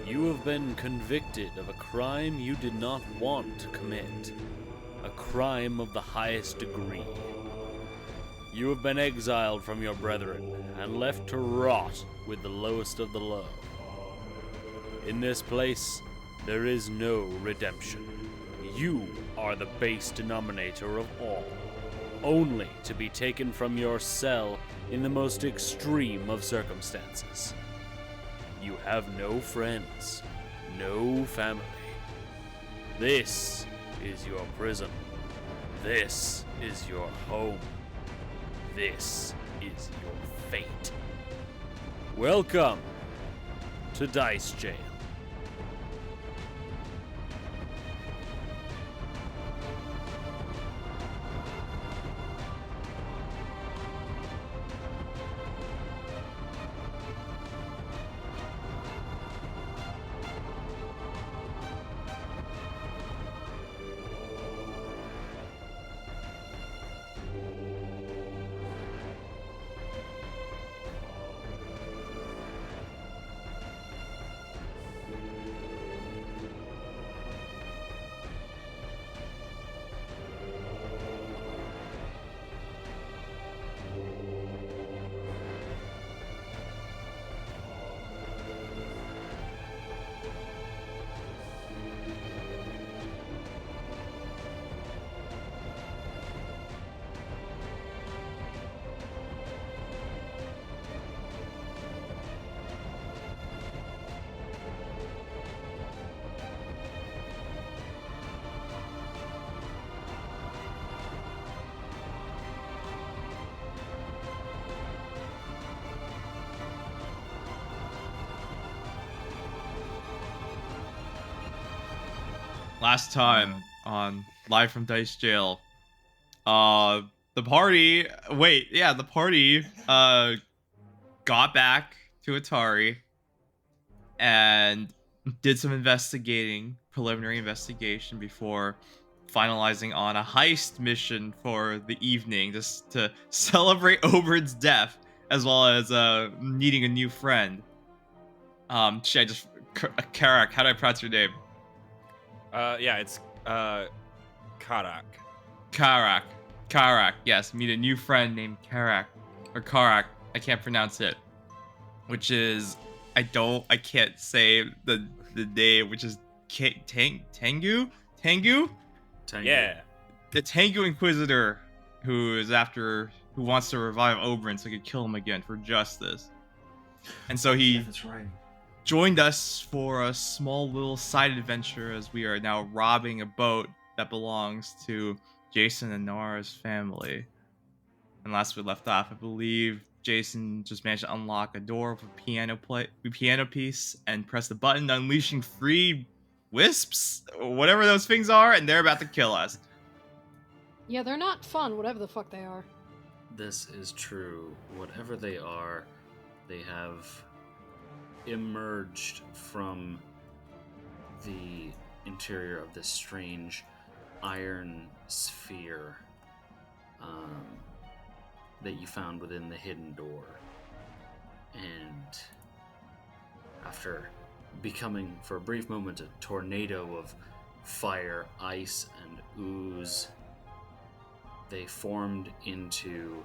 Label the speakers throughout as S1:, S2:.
S1: You have been convicted of a crime you did not want to commit. A crime of the highest degree. You have been exiled from your brethren and left to rot with the lowest of the low. In this place, there is no redemption. You are the base denominator of all, only to be taken from your cell in the most extreme of circumstances. You have no friends, no family. This is your prison. This is your home. This is your fate. Welcome to Dice Jail.
S2: Last time on Live from Dice Jail, the party got back to Atari and did some preliminary investigation before finalizing on a heist mission for the evening, just to celebrate Obern's death, as well as needing a new friend. Karak, how do I pronounce your name?
S3: It's Karak.
S2: Karak, yes, meet a new friend named Karak. I can't pronounce it. Which is, I can't say the name, which is Tengu?
S3: Yeah.
S2: The Tengu Inquisitor, who wants to revive Oberyn so he could kill him again for justice. And so he...
S4: Yeah, that's right.
S2: Joined us for a small little side adventure as we are now robbing a boat that belongs to Jason and Nara's family. And last we left off, I believe Jason just managed to unlock a door with a piano piece and press the button, unleashing free wisps, whatever those things are, and they're about to kill us.
S5: Yeah, they're not fun, whatever the fuck they are.
S1: This is true. Whatever they are, they have emerged from the interior of this strange iron sphere that you found within the hidden door. And after becoming, for a brief moment, a tornado of fire, ice, and ooze, they formed into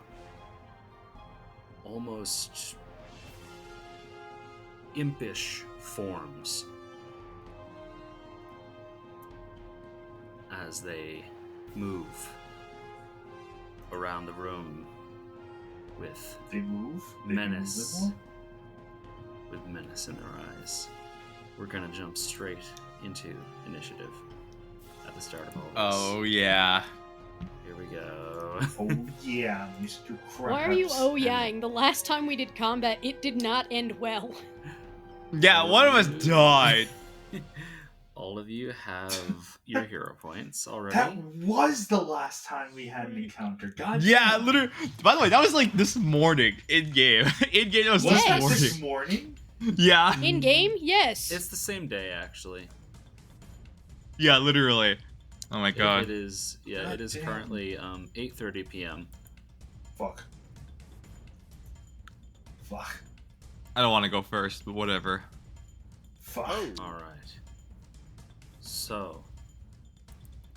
S1: almost impish forms as they move around the room with menace in their eyes. We're gonna jump straight into initiative at the start of all this.
S2: Oh yeah.
S1: Here we go.
S4: Oh yeah, Mr. Krabs.
S5: Why are you oh-yeahing? The last time we did combat, it did not end well.
S2: Yeah, one of us died.
S1: All of you have your hero points already.
S4: That was the last time we had an encounter. God
S2: Yeah,
S4: damn.
S2: literally. By the way, that was like this morning in game. In game, it was
S5: Yes.
S4: Was that
S2: this
S4: this
S2: morning.
S4: morning?
S2: Yeah.
S5: In game, yes.
S1: It's the same day, actually.
S2: Yeah, literally. Oh my god.
S1: It is. Yeah,
S4: God
S1: it is
S4: damn.
S1: currently 8:30 p.m.
S4: Fuck.
S2: I don't want to go first, but whatever.
S4: Fuck.
S3: Oh.
S6: All right. So,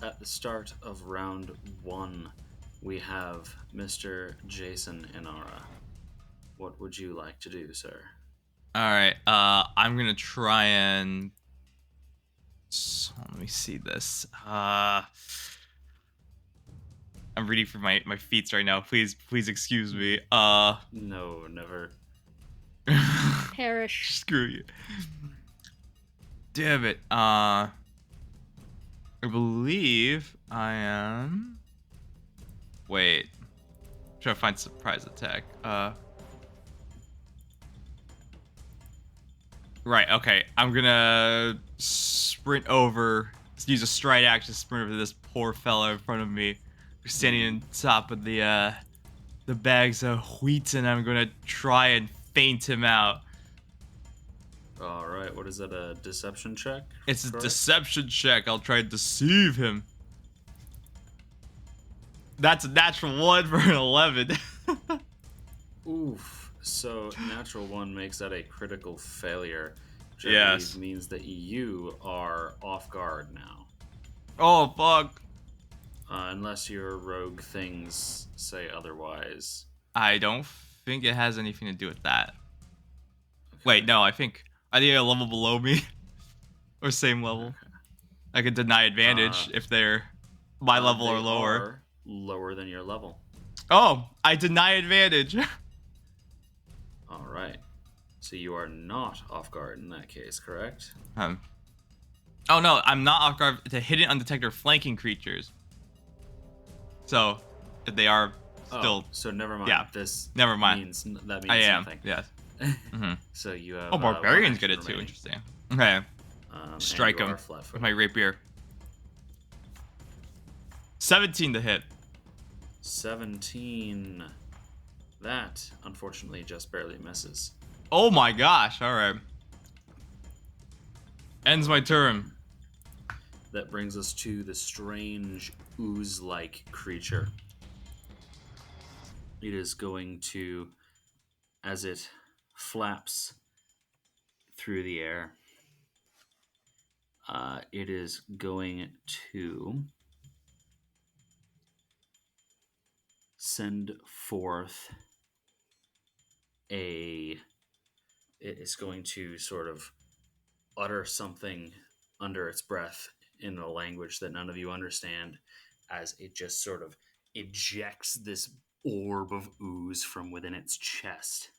S6: at the start of round 1, we have Mr. Jason Inara. What would you like to do, sir?
S2: All right. I'm gonna try and. So, let me see this. I'm reading for my feats right now. Please excuse me.
S6: No, never.
S5: Perish.
S2: Screw you. Damn it. I believe I am. Wait. Trying to find surprise attack. Right, okay. I'm gonna sprint over, use a stride action to sprint over to this poor fella in front of me, who's standing on top of the bags of wheat, and I'm gonna try and feint him out.
S6: All right. What is that? A deception check?
S2: It's a
S6: Correct?
S2: deception check. I'll try and deceive him. That's a natural 1 for an 11.
S6: Oof. So natural 1 makes that a critical failure. Which I
S2: Yes.
S6: believe means that you are off guard now.
S2: Oh, fuck.
S6: Unless your rogue things say otherwise.
S2: I don't think it has anything to do with that. Wait, no, I think they're a level below me. Or same level. I could deny advantage if they're my level or
S6: They
S2: lower.
S6: are lower than your level.
S2: Oh, I deny advantage.
S6: All right. So you are not off guard in that case, correct?
S2: Oh no, I'm not off guard to hidden, undetected, or flanking creatures. So, if they are still,
S6: so never mind.
S2: yeah,
S6: This
S2: never mind.
S6: That means
S2: I am.
S6: nothing.
S2: Yes. Mm-hmm.
S6: So you have.
S2: Oh, barbarian's
S6: one
S2: good at
S6: action
S2: too.
S6: remaining.
S2: Interesting. Okay,
S6: And
S2: strike
S6: you
S2: him
S6: are flat-footed.
S2: with my rapier. 17 to hit.
S6: 17. That unfortunately just barely misses.
S2: Oh my gosh! All right. Ends my turn.
S6: That brings us to the strange ooze-like creature. It is going to, as it flaps through the air, it is going to send forth it is going to sort of utter something under its breath in a language that none of you understand, as it just sort of ejects this orb of ooze from within its chest.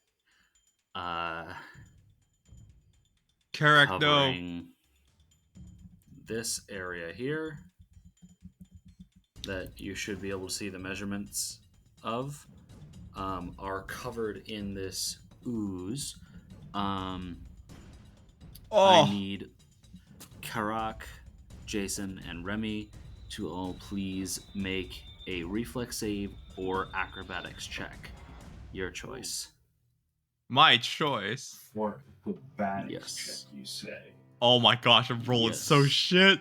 S2: Correct. No.
S6: Covering this area here that you should be able to see the measurements of are covered in this ooze. I need Karak, Jason, and Remy to all please make a reflex save or acrobatics check. Your choice.
S2: My choice.
S4: For acrobatics
S6: Yes.
S4: check, you say.
S2: Oh my gosh, I'm rolling
S6: Yes.
S2: so shit.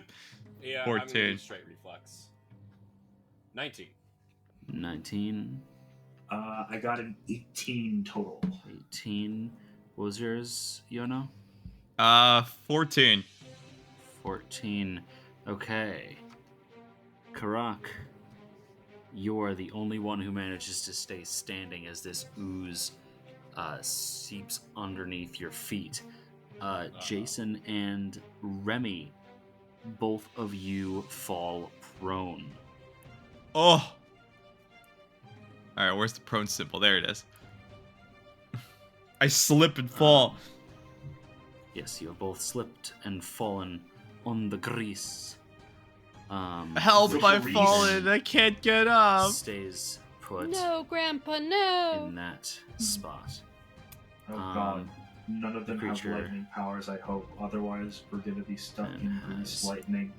S3: Yeah,
S2: 14.
S3: I'm gonna do straight reflex. 19.
S6: 19,
S4: I got an 18 total.
S6: 18. What was yours, Yono?
S2: 14.
S6: 14. Okay. Karak, you're the only one who manages to stay standing as this ooze seeps underneath your feet. Jason and Remy, both of you fall prone.
S2: Oh. All right, where's the prone symbol? There it is. I slip and fall.
S6: Yes, you have both slipped and fallen on the grease.
S2: Help!
S4: the
S2: I've
S4: grease.
S2: fallen. I can't get up.
S6: Stays put
S5: No, Grandpa, no.
S6: in that spot.
S4: Oh god. None of them have
S6: creature
S4: lightning powers, I hope. Otherwise, we're gonna be stuck
S6: and
S4: in grease
S6: has
S4: lightning.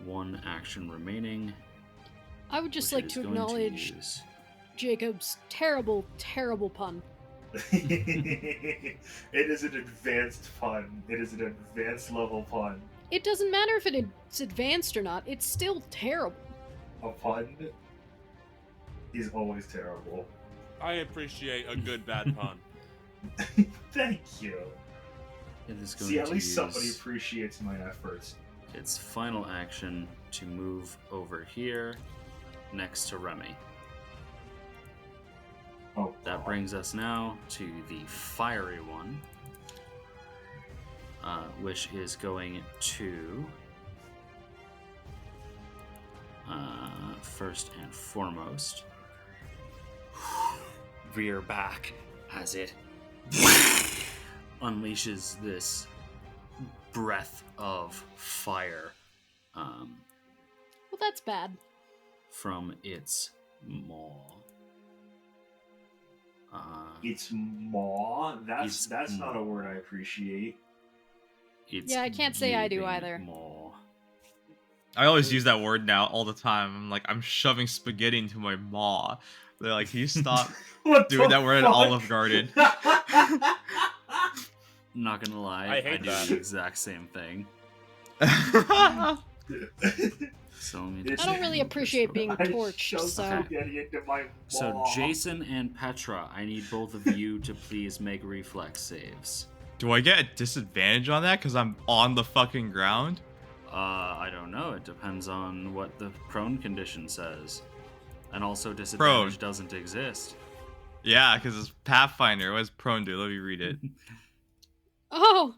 S6: One action remaining.
S5: I would just
S6: which
S5: like
S6: it is
S5: to
S6: going
S5: acknowledge
S6: use.
S5: Jacob's terrible, terrible pun.
S4: It is an advanced pun. It is an advanced level pun.
S5: It doesn't matter if it's advanced or not, it's still terrible.
S4: A pun is always terrible.
S3: I appreciate a good bad pun.
S4: Thank you.
S6: It is going
S4: See, at
S6: to
S4: least somebody
S6: use
S4: appreciates my efforts.
S6: its final action to move over here next to Remy.
S4: Oh,
S6: That brings us now to the fiery one, which is going to first and foremost rear back as it unleashes this breath of fire
S5: Well, that's bad.
S6: from its maw.
S4: It's maw. That's
S6: It's
S4: not a word I appreciate.
S6: It's
S5: Yeah, I can't say I do
S6: gaping
S5: either.
S6: maw.
S2: I always use that word now all the time. I'm like, I'm shoving spaghetti into my maw. They're like, can you stop
S4: What
S2: doing
S4: the
S2: that word at
S4: fuck?
S2: Olive Garden?
S6: Not gonna lie,
S3: I hate
S6: do
S3: that.
S6: the exact same thing. So let me
S4: It's-
S6: just
S5: I don't really
S6: move this
S5: appreciate
S6: over.
S5: being
S4: I
S5: torched,
S4: shoved
S5: so
S4: spaghetti into my maw.
S6: So Jason and Petra, I need both of you to please make reflex saves.
S2: Do I get a disadvantage on that because I'm on the fucking ground?
S6: I don't know. It depends on what the prone condition says. And also disadvantage doesn't exist.
S2: Yeah, because it's Pathfinder. What does prone do? Let me read it.
S5: oh,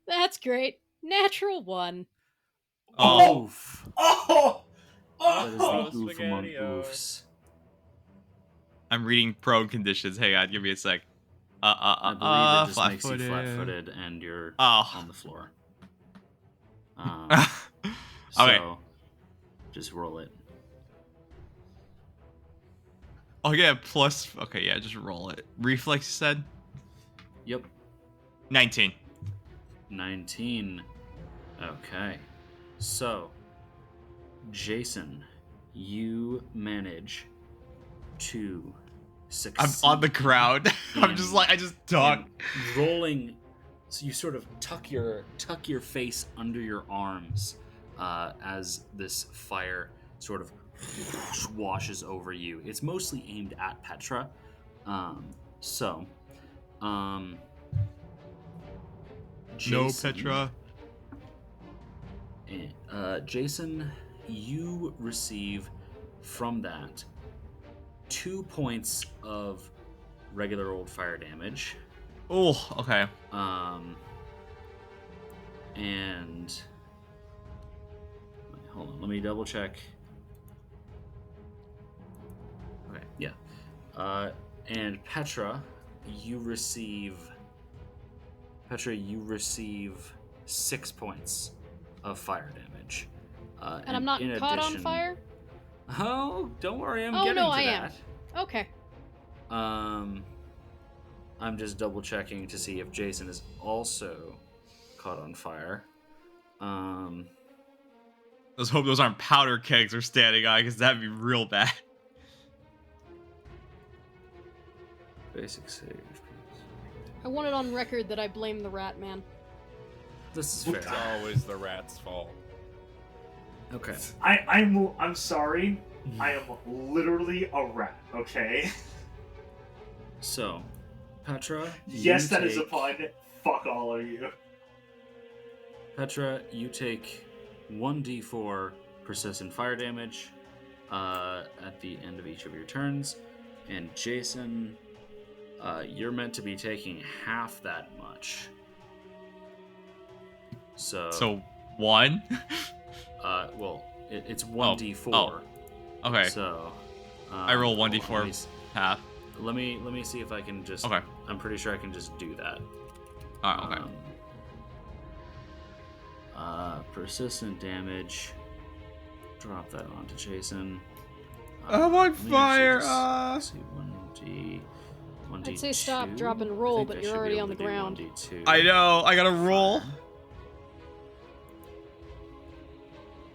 S5: that's great. Natural 1.
S4: Oh!
S6: Oof.
S4: Oh!
S6: That is
S4: Oh!
S6: the oof among
S3: Spaghetti-o.
S6: oofs.
S2: I'm reading prone conditions. Hang on, give me a sec.
S6: I believe it just makes you
S2: flat-footed.
S6: flat-footed and you're
S2: Oh.
S6: on the floor.
S2: Okay.
S6: So, just roll it.
S2: I'll get a plus. Okay, yeah, just roll it. Reflex, you said?
S6: Yep.
S2: 19.
S6: 19. Okay. So, Jason, you manage to succeed.
S2: I'm on the ground. I'm just like, I just duck.
S6: in rolling. So you sort of tuck your face under your arms as this fire sort of washes over you. It's mostly aimed at Petra. So,
S2: No,
S6: Jason,
S2: Petra.
S6: Jason, you receive from that 2 points of regular old fire damage.
S2: Oh, okay.
S6: And wait, hold on, let me double check. Okay, yeah. And Petra, you receive 6 points of fire damage.
S5: And I'm not
S6: in
S5: caught on
S6: addition-
S5: fire?
S6: Oh, don't worry, I'm
S5: Oh,
S6: getting
S5: no,
S6: to
S5: I am.
S6: that.
S5: Okay.
S6: I'm just double checking to see if Jason is also caught on fire.
S2: Let's hope those aren't powder kegs we're standing on, because that'd be real bad.
S6: Basic save.
S5: I want it on record that I blame the rat man.
S6: This is fair.
S3: It's always the rat's fault.
S6: Okay.
S4: I'm sorry. I am literally a rat, okay?
S6: So, Petra.
S4: Yes,
S6: you
S4: that is a
S6: take-
S4: pun. Fuck all of you.
S6: Petra, you take 1d4 persistent fire damage at the end of each of your turns. And Jason, you're meant to be taking half that much.
S2: So, 1?
S6: Well, it's 1d4.
S2: Okay.
S6: So,
S2: I roll
S6: hold on,
S2: 1d4 half.
S6: Let me see if I can just.
S2: Okay.
S6: I'm pretty sure I can just do that.
S2: Alright, okay.
S6: Persistent damage. Drop that onto Jason.
S2: I'm on
S6: let me actually
S2: fire,
S6: just- let's see, 1d.
S5: I'd say stop, drop, and roll, but you're already on the ground.
S6: 1d2.
S2: I know, I gotta roll.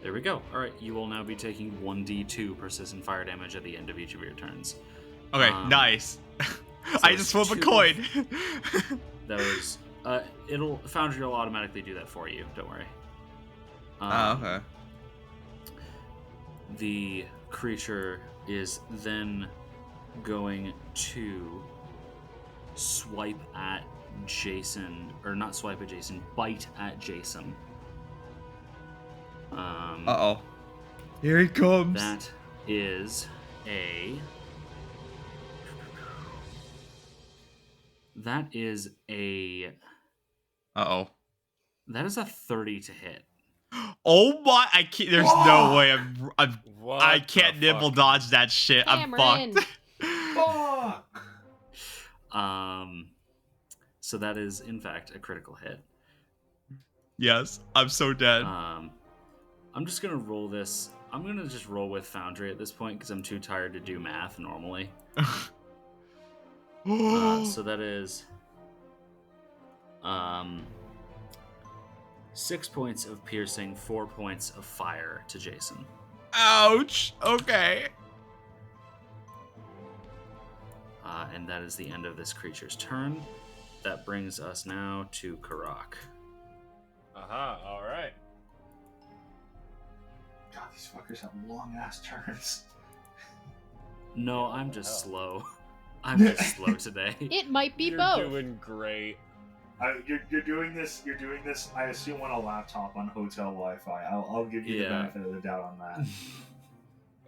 S6: There we go. All right, you will now be taking 1d2 persistent fire damage at the end of each of your turns.
S2: Okay,
S6: So
S2: nice. I just flip a
S6: two-
S2: coin.
S6: That was. Foundry will automatically do that for you. Don't worry.
S2: Okay.
S6: The creature is then going to swipe at Jason, or not swipe at Jason, bite at Jason.
S2: Uh-oh. Here he comes.
S6: That is a... That is a...
S2: Uh-oh.
S6: That is a 30 to hit.
S2: Oh my! I can't. There's no way. I can't
S3: the
S2: nibble
S3: fuck?
S2: dodge that shit.
S5: Cameron.
S2: I'm fucked.
S4: Fuck!
S6: So that is in fact a critical hit.
S2: Yes, I'm so dead.
S6: I'm just gonna roll this. I'm gonna just roll with Foundry at this point because I'm too tired to do math normally. So that is 6 points of piercing, 4 points of fire to Jason.
S2: Ouch. Okay.
S6: And that is the end of this creature's turn. That brings us now to Karak.
S3: Aha, alright.
S4: God, these fuckers have long ass turns.
S6: No,
S3: Yeah,
S6: I'm
S3: what the
S6: just
S3: hell?
S6: slow. I'm just slow today.
S5: It might be
S3: You're
S5: both.
S3: doing great.
S4: You're doing this. You're doing this. I assume on a laptop on hotel Wi-Fi. I'll give you the
S6: Yeah.
S4: benefit of the doubt on that.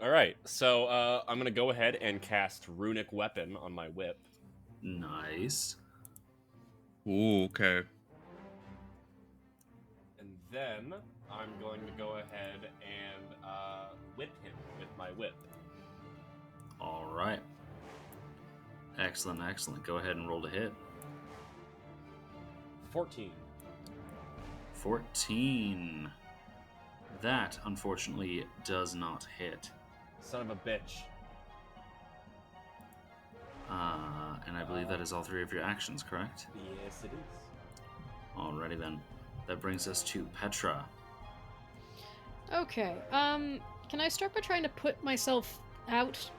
S3: Alright, so I'm gonna go ahead and cast Runic Weapon on my whip.
S6: Nice.
S2: Ooh, okay.
S3: And then I'm going to go ahead and whip him with my whip.
S6: All right. Excellent, excellent. Go ahead and roll to hit.
S3: 14.
S6: 14. That, unfortunately, does not hit.
S3: Son of a bitch.
S6: And I believe that is all three of your actions, correct?
S3: Yes, it is.
S6: Alrighty then. That brings us to Petra.
S5: Okay. Can I start by trying to put myself out,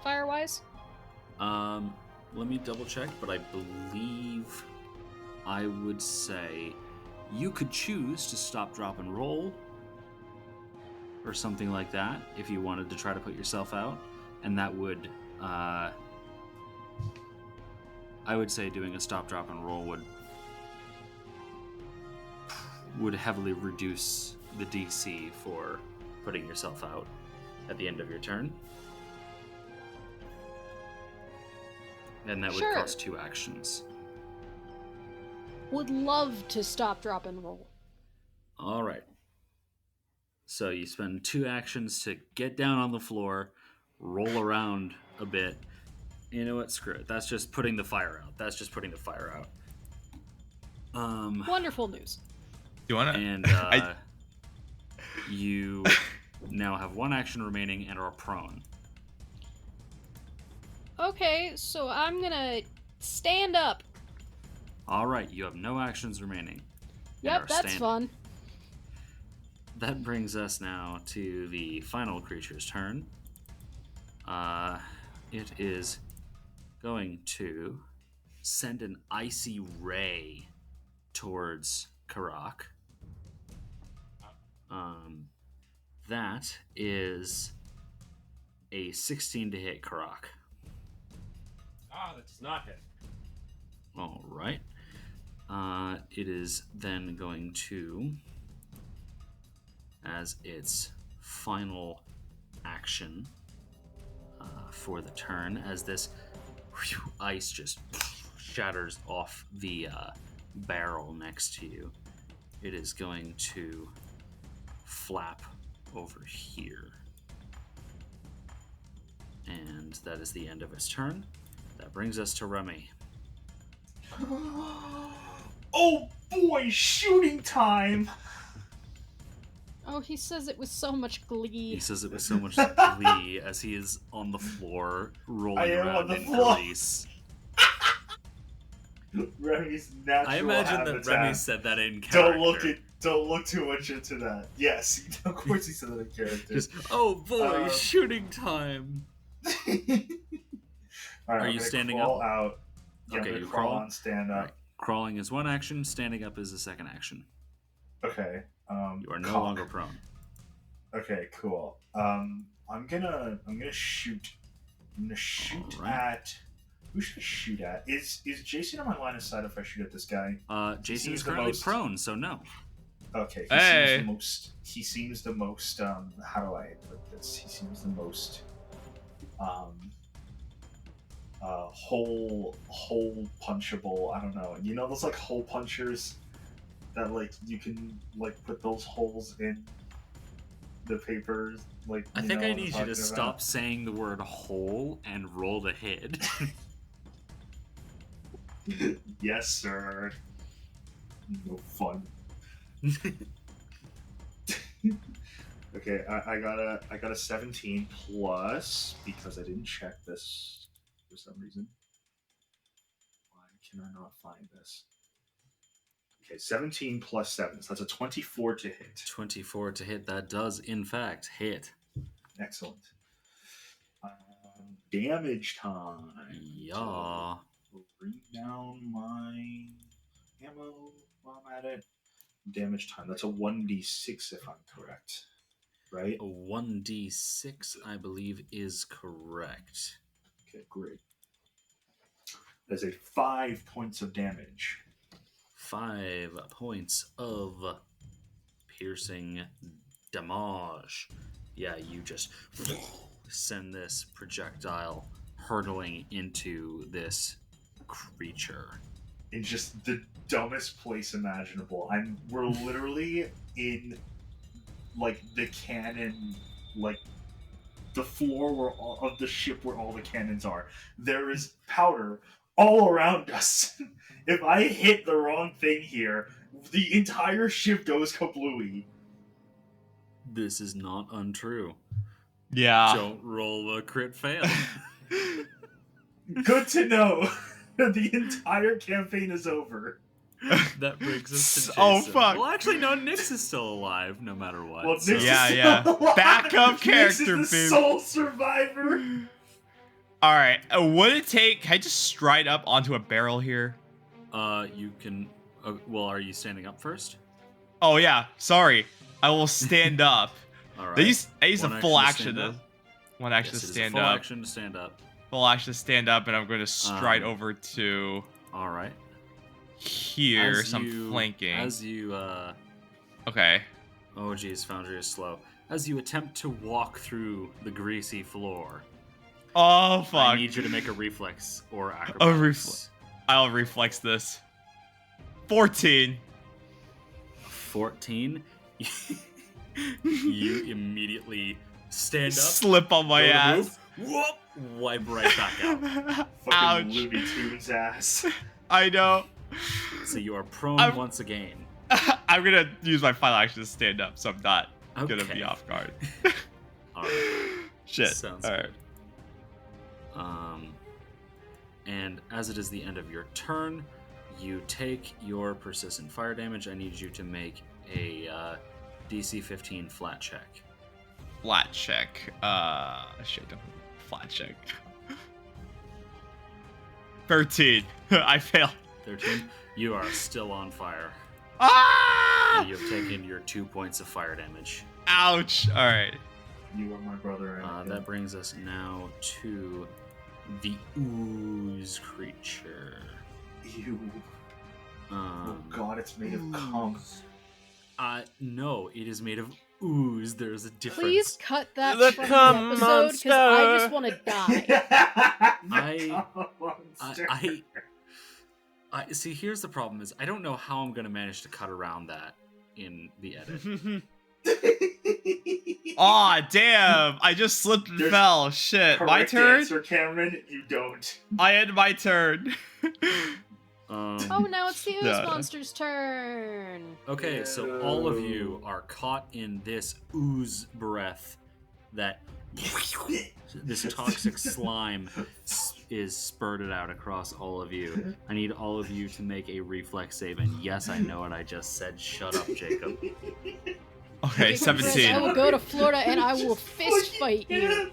S5: fire-wise?
S6: Let me double check, but I believe I would say you could choose to stop, drop, and roll, or something like that, if you wanted to try to put yourself out, and that would, I would say doing a stop, drop, and roll would heavily reduce the DC for putting yourself out at the end of your turn. And that would
S5: Sure.
S6: cost 2 actions.
S5: Would love to stop, drop, and roll.
S6: All right. So you spend 2 actions to get down on the floor, roll around a bit. You know what? Screw it. That's just putting the fire out.
S5: Wonderful news.
S2: You wanna?
S6: And you now have 1 action remaining and are prone.
S5: Okay, so I'm gonna stand up.
S6: All right. You have no actions remaining. and
S5: Yep,
S6: are
S5: that's
S6: standing.
S5: fun.
S6: That brings us now to the final creature's turn. It is going to send an icy ray towards Karak. That is a 16 to hit Karak.
S3: Ah, that does not hit.
S6: All right. It is then going to, as its final action for the turn, as this ice just shatters off the barrel next to you, it is going to flap over here. And that is the end of its turn. That brings us to Remy.
S4: Oh boy, shooting time!
S5: Oh, he says it with so much glee.
S6: He says it with so much glee as he is on the floor,
S4: I
S6: rolling
S4: am on
S6: around
S4: the
S6: in
S4: floor.
S6: Grease.
S4: Remy's natural
S6: I imagine that
S4: habitat.
S6: Remy said that in character.
S4: Don't look too much into that. Yes, of course he said that in character.
S6: Just, oh boy,
S4: Um,
S6: shooting time.
S4: Alright,
S6: Are
S4: I'm
S6: you
S4: gonna
S6: standing
S4: crawl
S6: up?
S4: out. Yeah,
S6: Okay,
S4: I'm gonna
S6: you
S4: crawl
S6: crawl?
S4: on, stand up.
S6: Right. Crawling is 1 action, standing up is the 2nd action.
S4: Okay.
S6: You are no
S4: cock.
S6: longer prone.
S4: Okay, cool. I'm gonna shoot. I'm gonna shoot
S6: Alright.
S4: at Who should I shoot at? Is Jason on my line of sight if I shoot at this guy?
S6: Jason
S4: seems
S6: is
S4: the
S6: currently
S4: most-
S6: prone, so no.
S4: Okay,
S2: Hey.
S4: he seems the most how do I put this? He seems the most hole punchable. I don't know. You know those like hole punchers that like you can like put those holes in the paper. Like
S6: I
S4: you
S6: think
S4: know
S6: I
S4: what I'm
S6: need you
S4: talking
S6: to
S4: about?
S6: stop saying the word hole and roll the hit.
S4: Yes, sir. No fun. Okay, I got a 17 plus because I didn't check this for some reason. Why can I not find this? Okay, 17 plus 7, so that's a 24 to hit.
S6: 24 to hit. That does, in fact, hit.
S4: Excellent. Damage time.
S6: Yeah.
S4: So, bring down my ammo while I'm at it. Damage time. That's a 1d6 if I'm correct. Right?
S6: A 1d6, I believe, is correct.
S4: Okay, great. There's a 5 points of damage.
S6: 5 points of piercing damage. Yeah, you just send this projectile hurtling into this creature.
S4: In just the dumbest place imaginable. We're literally in like the cannon, like the floor of the ship where all the cannons are. There is powder all around us. If I hit the wrong thing here, the entire ship goes kablooey.
S6: This is not untrue.
S2: Yeah.
S6: Don't roll a crit fail.
S4: Good to know. The entire campaign is over.
S6: That brings us to Jason.
S2: Oh, fuck.
S6: Well, actually, no, Nyx is still alive, no matter what.
S4: Well,
S6: so-
S4: Nyx
S2: Yeah,
S4: is
S2: yeah.
S4: still alive.
S2: Backup
S4: Nyx
S2: character,
S4: is the
S2: babe.
S4: sole survivor.
S2: All right. Would it take? Can I just stride up onto a barrel here?
S6: You can. Well, are you standing up first?
S2: Oh yeah. Sorry. I will stand up.
S6: All right.
S2: I use a
S6: One
S2: full
S6: action
S2: action
S6: to
S2: to
S6: stand
S2: one action
S6: Yes,
S2: to
S6: it is a
S2: stand
S6: full
S2: up.
S6: action to stand up.
S2: Full action to stand up, and I'm going to stride
S6: Um,
S2: over to
S6: All right.
S2: here.
S6: As
S2: So I'm
S6: you-
S2: flanking.
S6: As you.
S2: Okay.
S6: Oh, geez, Foundry is slow. As you attempt to walk through the greasy floor,
S2: Oh
S6: I
S2: fuck.
S6: need you to make a reflex or acrobatics.
S2: reflex. I'll reflex this. 14.
S6: 14. You immediately stand up,
S2: Slip on my
S6: go to
S2: ass.
S6: move, whoop, wipe right back out.
S4: Fucking
S2: Ouch.
S4: Looney Tunes ass.
S2: I know.
S6: So you are prone
S2: I'm-
S6: once again.
S2: I'm gonna use my final action to stand up, so I'm not gonna
S6: Okay.
S2: be off guard.
S6: All right.
S2: Shit.
S6: Sounds
S2: All right.
S6: And as it is the end of your turn, you take your persistent fire damage. I need you to make a DC 15 flat check.
S2: Flat check. Shit. Don't flat check. 13. I failed.
S6: 13. You are still on fire.
S2: Ah!
S6: You have taken your 2 points of fire damage.
S2: Ouch. All right.
S4: You are my brother. And
S6: That brings us now to the ooze creature.
S4: you. Oh god, it's made of cum.
S6: No, it is made of ooze. There's a difference.
S5: Please cut that
S7: The
S5: from
S7: cum
S5: the episode because I just
S7: monster.
S5: want to die.
S6: I-
S4: Monster.
S6: I see. Here's the problem: is I don't know how I'm gonna manage to cut around that in the edit.
S2: Aw, damn. I just slipped and
S4: There's
S2: fell. Shit. My
S4: Correct
S2: turn?
S4: answer, Cameron. You don't.
S2: I end my turn.
S5: Oh, now it's the ooze
S2: No.
S5: monster's turn.
S6: Okay, so all of you are caught in this ooze breath that this toxic slime is spurted out across all of you. I need all of you to make a reflex save, and yes, I know what I just said. Shut up, Jacob.
S2: Okay,
S5: Jacob Chris,
S2: 17.
S5: I will go to Florida and I will fist fight you.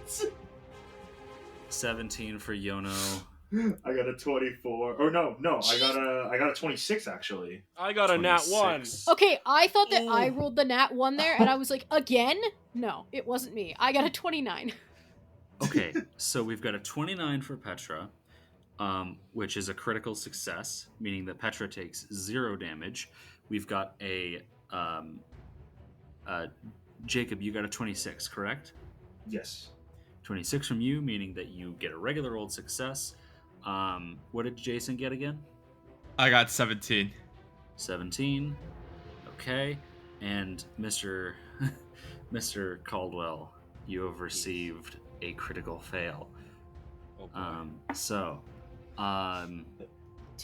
S6: 17 for Yono.
S4: I got a 24. Oh no, I got a 26 actually.
S7: I got a nat 1.
S6: 26.
S5: Okay, I thought that
S6: Ooh.
S5: I rolled the nat 1 there, and I was like, again? No, it wasn't me. I got a 29.
S6: Okay, so we've got a 29 for Petra, which is a critical success, meaning that Petra takes 0 damage. We've got a Jacob, you got a 26, correct?
S4: Yes.
S6: 26 from you, meaning that you get a regular old success. What did Jason get again?
S2: I got 17.
S6: 17. Okay. And Mr. Mr. Caldwell, you have received a critical fail.
S3: Oh boy.
S6: So,
S5: 2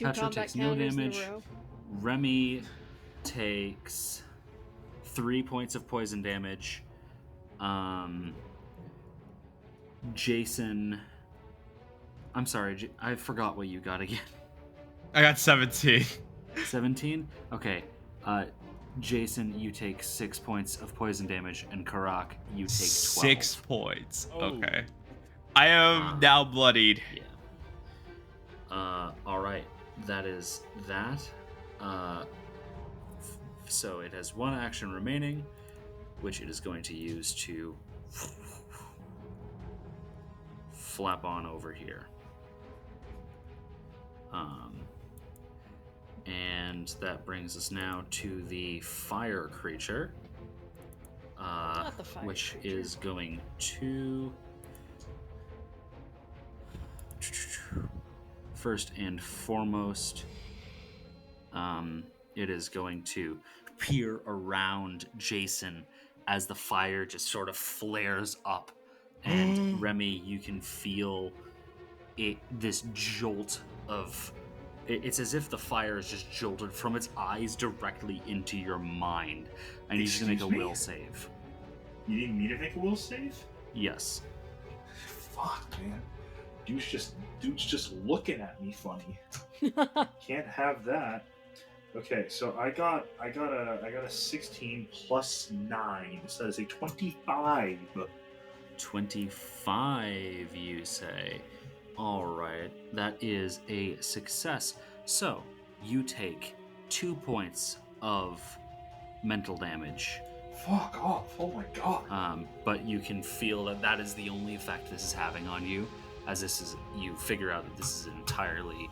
S6: Petra
S5: combat
S6: takes no
S5: counters
S6: damage.
S5: in a row.
S6: Remy takes 3 points of poison damage. Jason, I'm sorry, I forgot what you got again.
S2: I got 17.
S6: 17? Okay. Jason, you take 6 points of poison damage, and Karak, you take 12.
S2: 6 points.
S3: Oh.
S2: Okay. I am now bloodied.
S6: Yeah. All right. That is that. So it has 1 action remaining, which it is going to use to flap on over here. And that brings us now to the fire creature,
S5: Not the fire
S6: which
S5: creature.
S6: is going to first and foremost, it is going to peer around Jason as the fire just sort of flares up, and Remy, you can feel it. This jolt of it's as if the fire is just jolted from its eyes directly into your mind. I need you to make a
S4: Excuse me?
S6: will save.
S4: You need me to make a will save?
S6: Yes.
S4: Fuck, man. Dude's just looking at me funny. Can't have that. Okay, so I got a 16 plus 9, so that is a 25.
S6: 25, you say. All right, that is a success. So you take 2 points of mental damage.
S4: Fuck off! Oh my god.
S6: But you can feel that that is the only effect this is having on you, as this is, you figure out that this is an entirely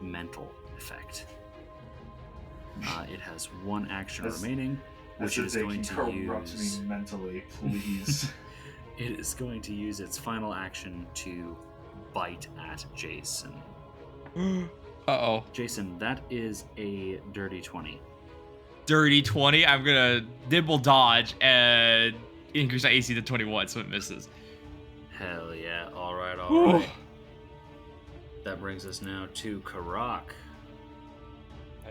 S6: mental effect. It has 1 action remaining, which it is going to
S4: corrupt
S6: use.
S4: me mentally, please.
S6: It is going to use its final action to bite at Jason.
S2: Uh-oh.
S6: Jason, that is a dirty 20.
S2: Dirty 20. I'm gonna dibble dodge and increase my AC to 21 so it misses.
S6: Hell yeah. All right. That brings us now to Karak.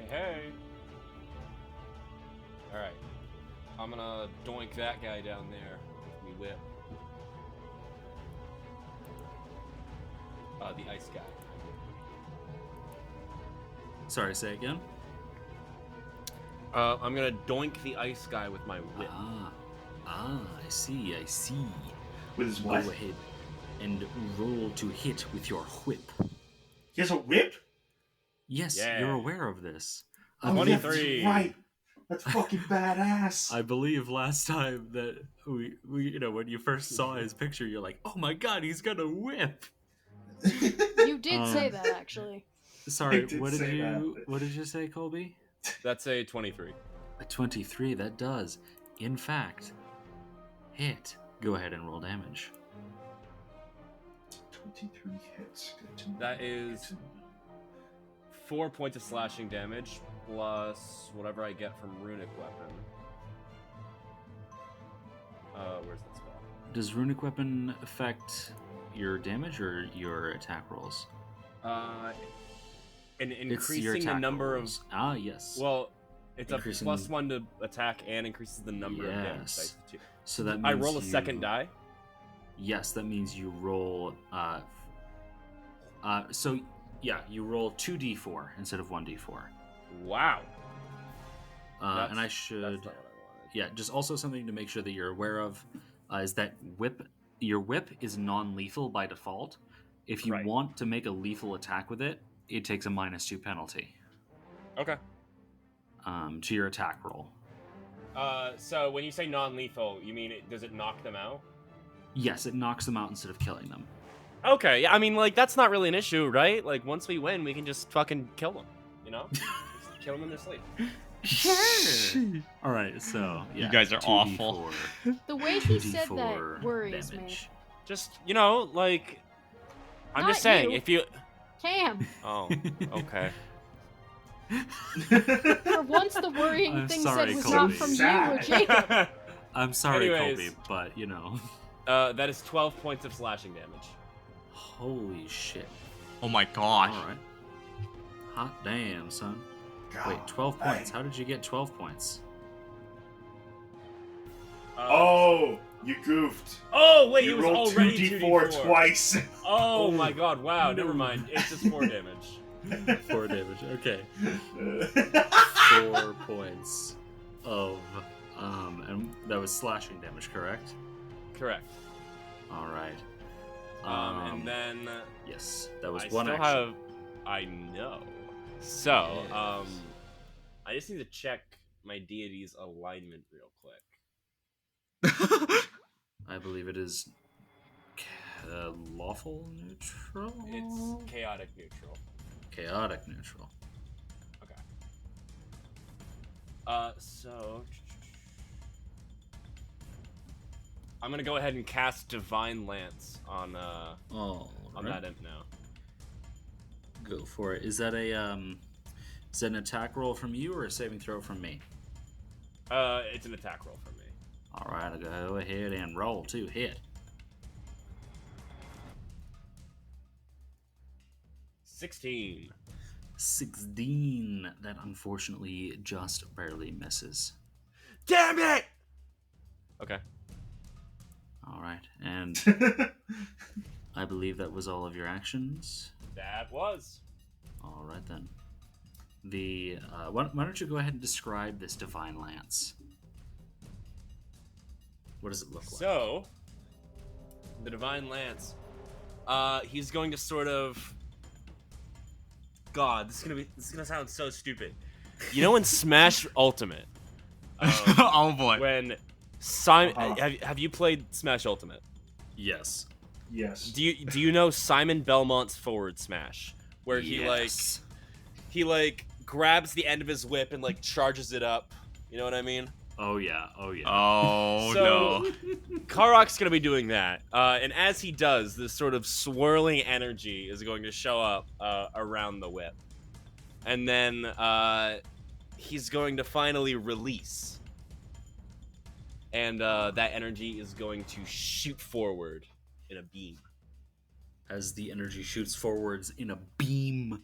S3: Hey. Alright. I'm gonna doink that guy down there with me whip. The ice guy.
S6: Sorry, say again?
S3: I'm gonna doink the ice guy with my whip.
S6: I see.
S4: With his
S6: Go
S4: what?
S6: ahead and roll to hit with your whip.
S4: He has a whip?
S6: Yes,
S3: Yeah.
S6: you're aware of this.
S4: Oh,
S3: 23.
S4: Yeah, that's right. That's fucking badass.
S6: I believe last time that we when you first saw his picture, you're like, oh my god, he's got a whip.
S5: You did say that, actually.
S6: Sorry,
S4: I did
S6: what did
S4: say
S6: you
S4: that.
S6: what did you say, Colby?
S3: That's a 23.
S6: A 23, that does, in fact, hit. Go ahead and roll damage.
S4: 23 hits. Good to know.
S3: That is 4 points of slashing damage, plus whatever I get from runic weapon. Where's that spell?
S6: Does runic weapon affect your damage or your attack rolls?
S3: And
S6: It's your
S3: increasing the
S6: attack
S3: number
S6: rolls. Yes.
S3: well, it's
S6: Increasing-
S3: a +1 to attack and increases the number of damage
S6: Yes.
S3: dice too.
S6: So that means
S3: I roll a second die.
S6: Yes, that means you roll. You roll 2d4 instead of 1d4.
S3: Wow.
S6: And I
S3: That's
S6: should.
S3: not what I wanted.
S6: Yeah, just also something to make sure that you're aware of is that your whip is non-lethal by default. If you
S3: Right.
S6: want to make a lethal attack with it, it takes a -2 penalty
S3: Okay.
S6: to your attack roll.
S3: So when you say non-lethal, you mean does it knock them out?
S6: Yes, it knocks them out instead of killing them.
S3: Okay, yeah, I mean, like, that's not really an issue, right? Like, once we win, we can just fucking kill them, you know? Just kill them in their sleep.
S6: Sure. All right, so yeah,
S2: You guys are
S6: 2d4,
S2: awful.
S5: The way he
S6: 2d4
S5: said that worries me.
S6: damage.
S3: Just, you know, like, I'm
S5: Not
S3: just saying,
S5: you.
S3: if you...
S5: Cam,
S3: Oh, okay.
S5: for once the worrying
S6: I'm
S5: thing
S6: sorry,
S5: said was
S6: Colby.
S5: not from you or
S4: Sad.
S5: Jacob.
S6: I'm sorry,
S3: Anyways.
S6: Colby, but you know.
S3: That is 12 points of slashing damage.
S6: Holy shit.
S2: Oh my gosh.
S6: All right. Hot damn, son.
S4: God,
S6: Wait, 12 points. How did you get 12 points?
S4: Oh, you goofed.
S3: Oh, wait, it
S4: You
S3: was
S4: rolled
S3: already
S4: 2d4 twice.
S3: Oh my god, wow,
S6: No.
S3: never mind. It's just 4 damage.
S6: 4 damage. Okay. 4 points of and that was slashing damage, correct?
S3: Correct.
S6: All right.
S3: And then
S6: Yes, that was
S3: I
S6: one
S3: still
S6: action.
S3: have. I know. So,
S6: Yes.
S3: I just need to check my deity's alignment real quick.
S6: I believe it is lawful neutral.
S3: It's chaotic neutral.
S6: Chaotic neutral.
S3: Okay. So I'm gonna go ahead and cast Divine Lance on that imp now.
S6: Go for it. Is that an attack roll from you or a saving throw from me?
S3: It's an attack roll for me.
S6: All right, I'll go ahead and roll to hit.
S3: 16.
S6: 16. That unfortunately just barely misses.
S3: Damn it! Okay.
S6: All right, and I believe that was all of your actions.
S3: That was.
S6: All right then. Why don't you go ahead and describe this divine lance? What does it look like?
S3: So, the Divine Lance. He's going to sort of. God, this is gonna sound so stupid. You know, in Smash Ultimate,
S2: Oh boy.
S3: when Simon,
S4: Uh-huh.
S3: have you played Smash Ultimate?
S6: Yes.
S4: Yes.
S3: Do you know Simon Belmont's forward smash, where he
S6: Yes.
S3: grabs the end of his whip and like charges it up? You know what I mean?
S6: Oh yeah. Oh yeah.
S2: Oh
S3: So-
S2: no.
S3: Karok's gonna be doing that, and as he does, this sort of swirling energy is going to show up around the whip, and then he's going to finally release, and that energy is going to shoot forward in a beam.
S6: As the energy shoots forwards in a beam,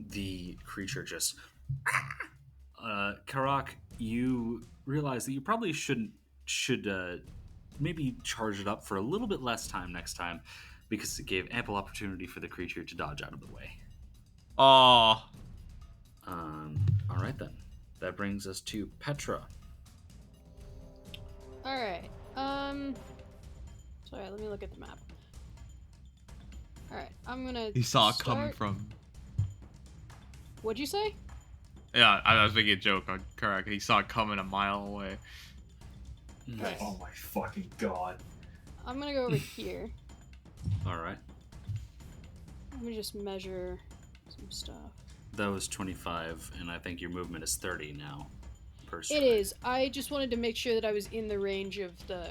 S6: the creature just. Karak, you realize that you probably should maybe charge it up for a little bit less time next time, because it gave ample opportunity for the creature to dodge out of the way.
S2: Oh.
S6: All right then. That brings us to Petra.
S5: All right. Sorry, let me look at the map. All right, I'm gonna.
S2: He saw it coming
S5: start-
S2: from.
S5: What'd you say?
S2: Yeah, I was making a joke on Karak. He saw it coming a mile away.
S6: Nice.
S4: Oh my fucking god.
S5: I'm gonna go over here.
S6: All right.
S5: Let me just measure some stuff.
S6: That was 25, and I think your movement is 30 now. Per
S5: It
S6: stride.
S5: is. I just wanted to make sure that I was in the range of the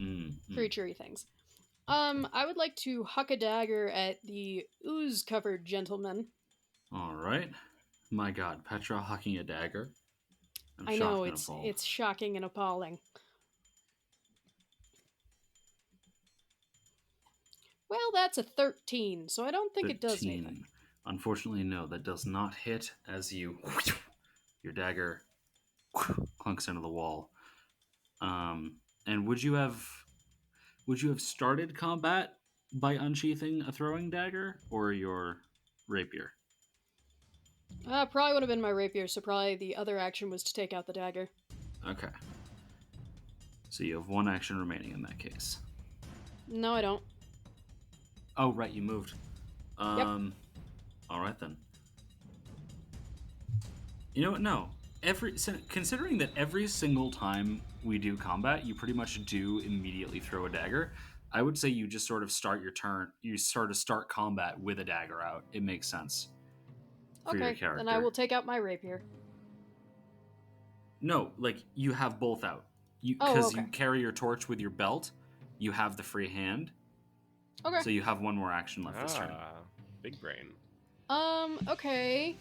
S6: Mm-hmm.
S5: creature-y things. I would like to huck a dagger at the ooze-covered gentleman.
S6: All right. My God, Petra hucking a dagger. I'm
S5: I
S6: shocked
S5: know
S6: and
S5: it's
S6: appalled.
S5: shocking and appalling. Well, that's a 13, so I don't think it does
S6: 15.
S5: anything.
S6: Unfortunately, no, that does not hit as your dagger clunks into the wall. And would you have started combat by unsheathing a throwing dagger or your rapier?
S5: Probably would have been my rapier, so probably the other action was to take out the dagger.
S6: Okay. So you have one action remaining in that case.
S5: No, I don't.
S6: Oh, right, you moved. All right then. You know what? No. Considering that every single time we do combat, you pretty much do immediately throw a dagger, I would say you just sort of start your turn. You sort of start combat with a dagger out. It makes sense for your
S5: Okay,
S6: character.
S5: then I will take out my rapier.
S6: No, like you have both out. You
S5: Oh,
S6: because
S5: okay.
S6: you carry your torch with your belt. You have the free hand,
S5: Okay.
S6: so you have one more action left this turn.
S3: Big brain.
S5: Okay.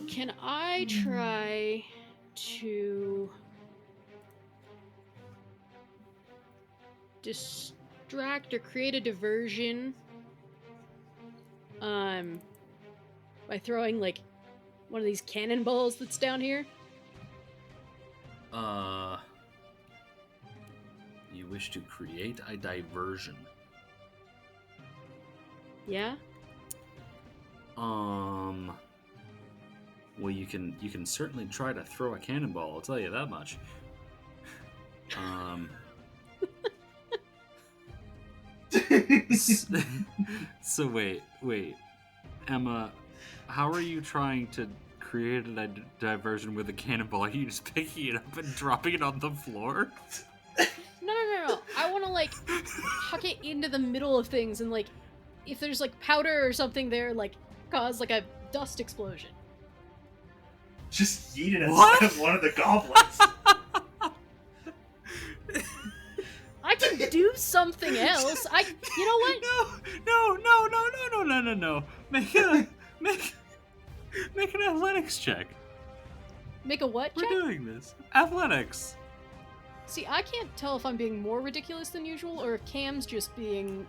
S5: Can I try to distract or create a diversion? By throwing like one of these cannonballs that's down here?
S6: You wish to create a diversion.
S5: Yeah?
S6: Well, you can certainly try to throw a cannonball. I'll tell you that much. So wait, Emma, how are you trying to create a diversion with a cannonball? Are you just picking it up and dropping it on the floor?
S5: No. I want to like huck it into the middle of things and like if there's like powder or something there, like cause like a dust explosion.
S4: Just yeet it
S6: What?
S4: at one of the goblins.
S5: I can do something else. You know what?
S6: No. Make an athletics check.
S5: Make a what check?
S6: We're doing this. Athletics.
S5: See, I can't tell if I'm being more ridiculous than usual or if Cam's just being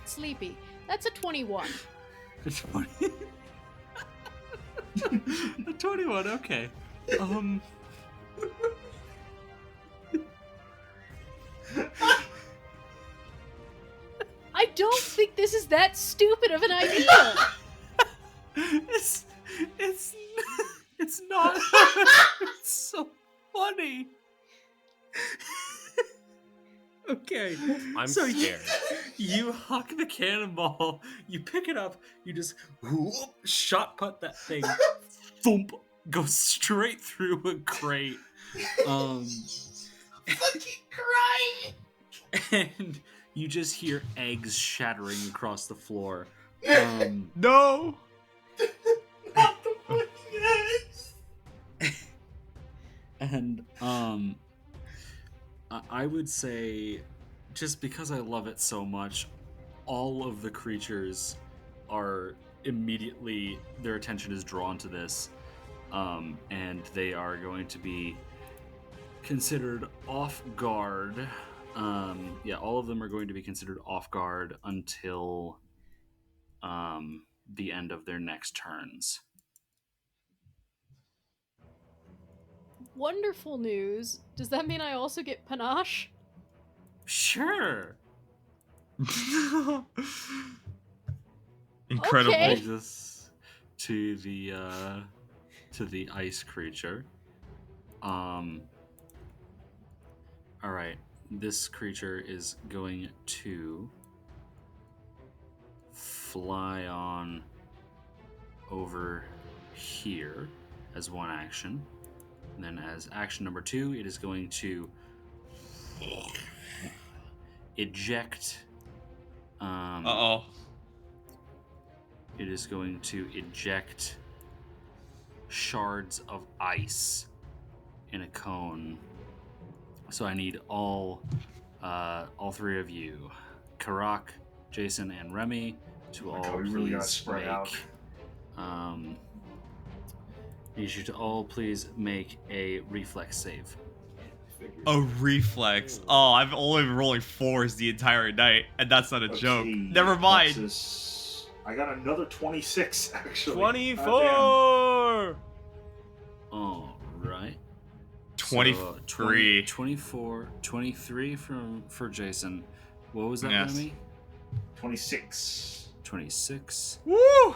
S5: sleepy. That's a 21.
S6: A 20. A 21. Okay.
S5: I don't think this is that stupid of an idea.
S6: It's not. It's so funny. Okay.
S3: I'm
S6: so
S3: scared.
S6: You huck the cannonball, you pick it up, you just whoop, shot put that thing, thump, goes straight through a crate.
S4: Fucking crying.
S6: And you just hear eggs shattering across the floor.
S2: No.
S4: Not the fucking eggs.
S6: And I would say, just because I love it so much, all of the creatures are immediately, their attention is drawn to this, and they are going to be considered off guard. All of them are going to be considered off guard until the end of their next turns.
S5: Wonderful news. Does that mean I also get panache?
S6: Sure.
S2: Incredible.
S5: Okay.
S6: Brings us to the ice creature. All right. This creature is going to fly on over here as one action. And then as action number 2, it is going to eject. It is going to eject shards of ice in a cone. So I need all three of you, Karak, Jason, and Remy, to all
S4: God, we really gotta
S6: please
S4: spread
S6: make.
S4: out.
S6: Need you to all please make a reflex save.
S2: A reflex. Oh, I've only been rolling 4s the entire night, and that's not a joke. Never mind.
S4: I got another 26, actually.
S3: 24!
S6: All right.
S2: 23.
S6: 24, 23 for Jason. What was that,
S2: Yes.
S6: Remy?
S4: 26.
S6: 26.
S2: Woo!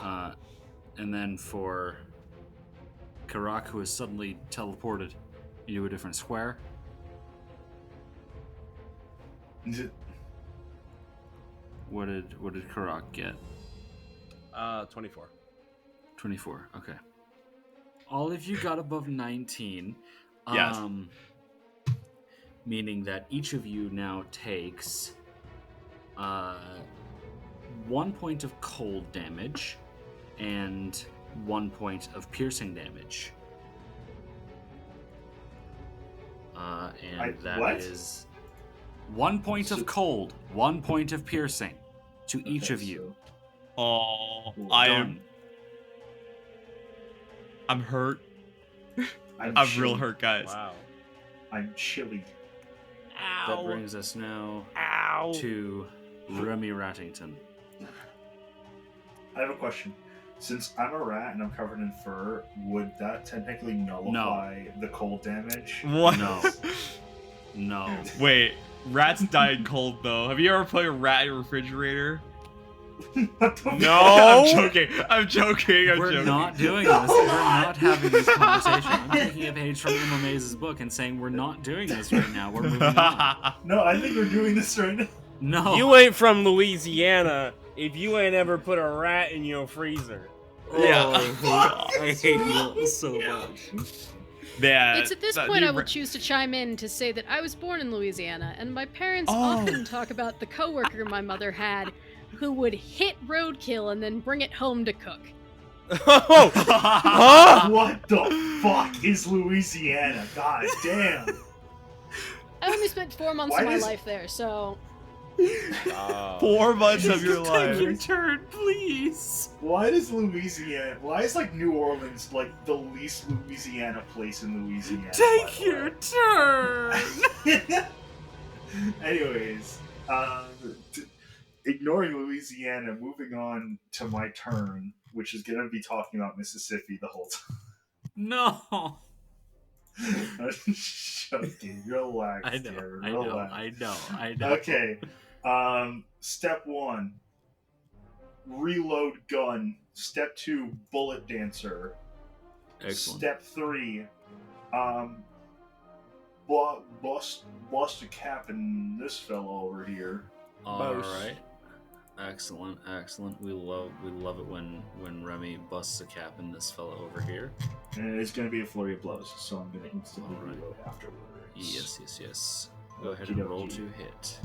S6: And then for Karak, who is suddenly teleported into a different square. What did Karak get?
S3: 24.
S6: 24. Okay. All of you got above 19.
S2: Yes.
S6: Meaning that each of you now takes 1 point of cold damage and 1 point of piercing damage. And that is 1 point of cold, 1 point of piercing to each of you.
S2: Oh,
S6: Done.
S2: I'm hurt. I'm real hurt, guys.
S3: Wow.
S4: I'm chilly.
S6: That brings us now to Remy Rattington.
S4: I have a question. Since I'm a rat and I'm covered in fur, would that technically nullify the cold damage?
S2: What?
S6: No.
S2: Wait, rats die in cold though. Have you ever put a rat in a refrigerator?
S4: What the
S3: No!
S2: I'm joking.
S6: We're not doing this. We're not having this conversation. I'm taking a page from Emma Mays' book and saying we're not doing this right now. We're moving on.
S4: No, I think we're doing this right now.
S6: No.
S3: You ain't from Louisiana if you ain't ever put a rat in your freezer.
S2: Yeah.
S6: I hate you so much.
S2: Yeah.
S5: It's at this point I will choose to chime in to say that I was born in Louisiana, and my parents often talk about the coworker my mother had who would hit roadkill and then bring it home to cook.
S3: Oh! Huh?
S4: What the fuck is Louisiana? God damn.
S5: I only spent 4 months
S4: Why
S5: of my
S4: does-
S5: life there, so
S2: 4 months of your life.
S6: Take your turn, please.
S4: Why does Louisiana? Why is like New Orleans like the least Louisiana place in Louisiana?
S6: Take your turn.
S4: Anyways, ignoring Louisiana, moving on to my turn, which is gonna be talking about Mississippi the whole time.
S6: No.
S4: Joking. Relax.
S6: I know.
S4: Darren,
S6: I know.
S4: relax.
S6: I know.
S4: Okay. Step 1, reload gun. Step 2, bullet dancer.
S6: Excellent.
S4: Step 3, bust a cap in this fellow over here.
S6: All right. Excellent. We love it when Remy busts a cap in this fella over here.
S4: And it's going to be a flurry of blows, so I'm going to instantly
S6: All right.
S4: reload afterwards.
S6: Yes. Go ahead and roll to hit.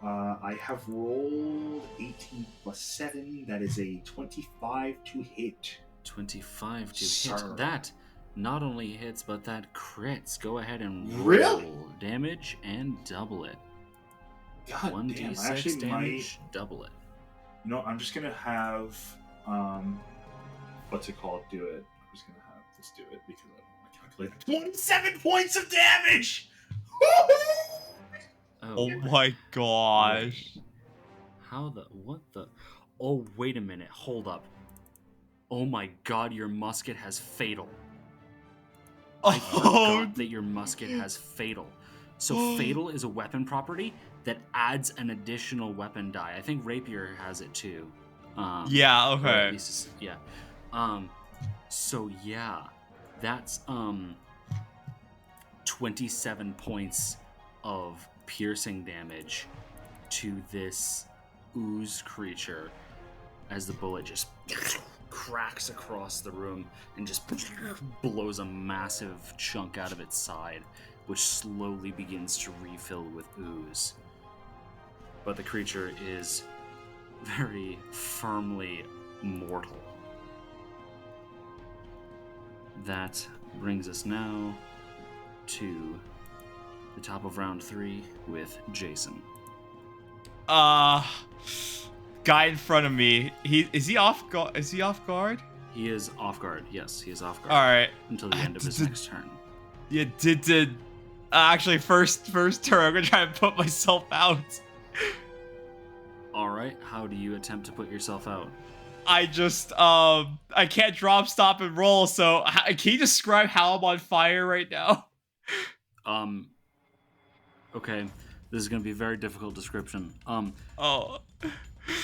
S4: I have rolled 18 plus 7. That is a 25 to hit.
S6: 25 to
S4: Sir.
S6: hit. That not only hits, but that crits. Go ahead and roll
S4: Really?
S6: damage and double it.
S4: God
S6: 1d6
S4: damn, I actually
S6: damage, double it.
S4: You know, I'm just going to have, what's it called? Do it. I'm just going to have this do it because I don't want to calculate. 27 points of damage!
S2: Oh my gosh.
S6: What the? Oh, wait a minute. Hold up. Oh my god, your musket has fatal. I forgot that your musket has fatal. So fatal is a weapon property that adds an additional weapon die. I think rapier has it too.
S2: Yeah,
S6: or
S2: okay.
S6: at least yeah. So yeah, that's 27 points of piercing damage to this ooze creature as the bullet just cracks across the room and just blows a massive chunk out of its side, which slowly begins to refill with ooze. But the creature is very firmly mortal. That brings us now to the top of round 3 with Jason.
S2: Guy in front of me. Is he off guard?
S6: He is off guard. Yes, he is off guard.
S2: All right.
S6: Until the end of his next turn.
S2: Yeah, did actually first turn. I'm gonna try and put myself out.
S6: All right. How do you attempt to put yourself out?
S2: I just I can't drop, stop, and roll. So can you describe how I'm on fire right now?
S6: Okay. This is gonna be a very difficult description.
S2: Oh,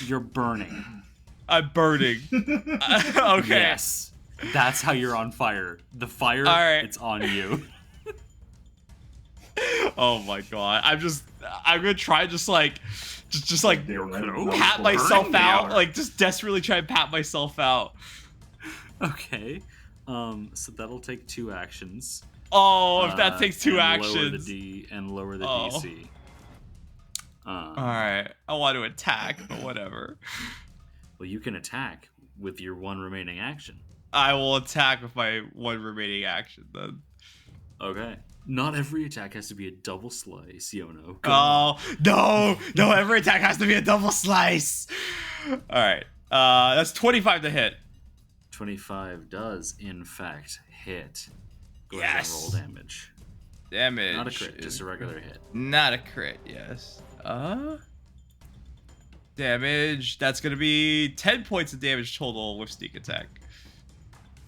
S6: You're burning.
S2: I'm burning. Okay.
S6: Yes. That's how you're on fire. The fire,
S2: All right.
S6: it's on you.
S2: Oh my god. I'm gonna try just like
S6: Your clothes
S2: pat
S6: burning
S2: myself out.
S6: now.
S2: Like just desperately try and pat myself out.
S6: Okay. So that'll take 2 actions.
S2: Oh, if that takes 2
S6: and
S2: actions.
S6: Lower the D and lower the DC.
S2: All right. I want to attack, but whatever.
S6: Well, you can attack with your one remaining action.
S2: I will attack with my one remaining action then.
S6: Okay. Not every attack has to be a double slice, Yono.
S2: Oh, no, every attack has to be a double slice. All right. That's 25 to hit.
S6: 25 does, in fact, hit. Go ahead and roll damage.
S2: Damage.
S6: Not a crit, just a regular hit.
S2: Not a crit, yes. Damage. That's going to be 10 points of damage total with sneak attack.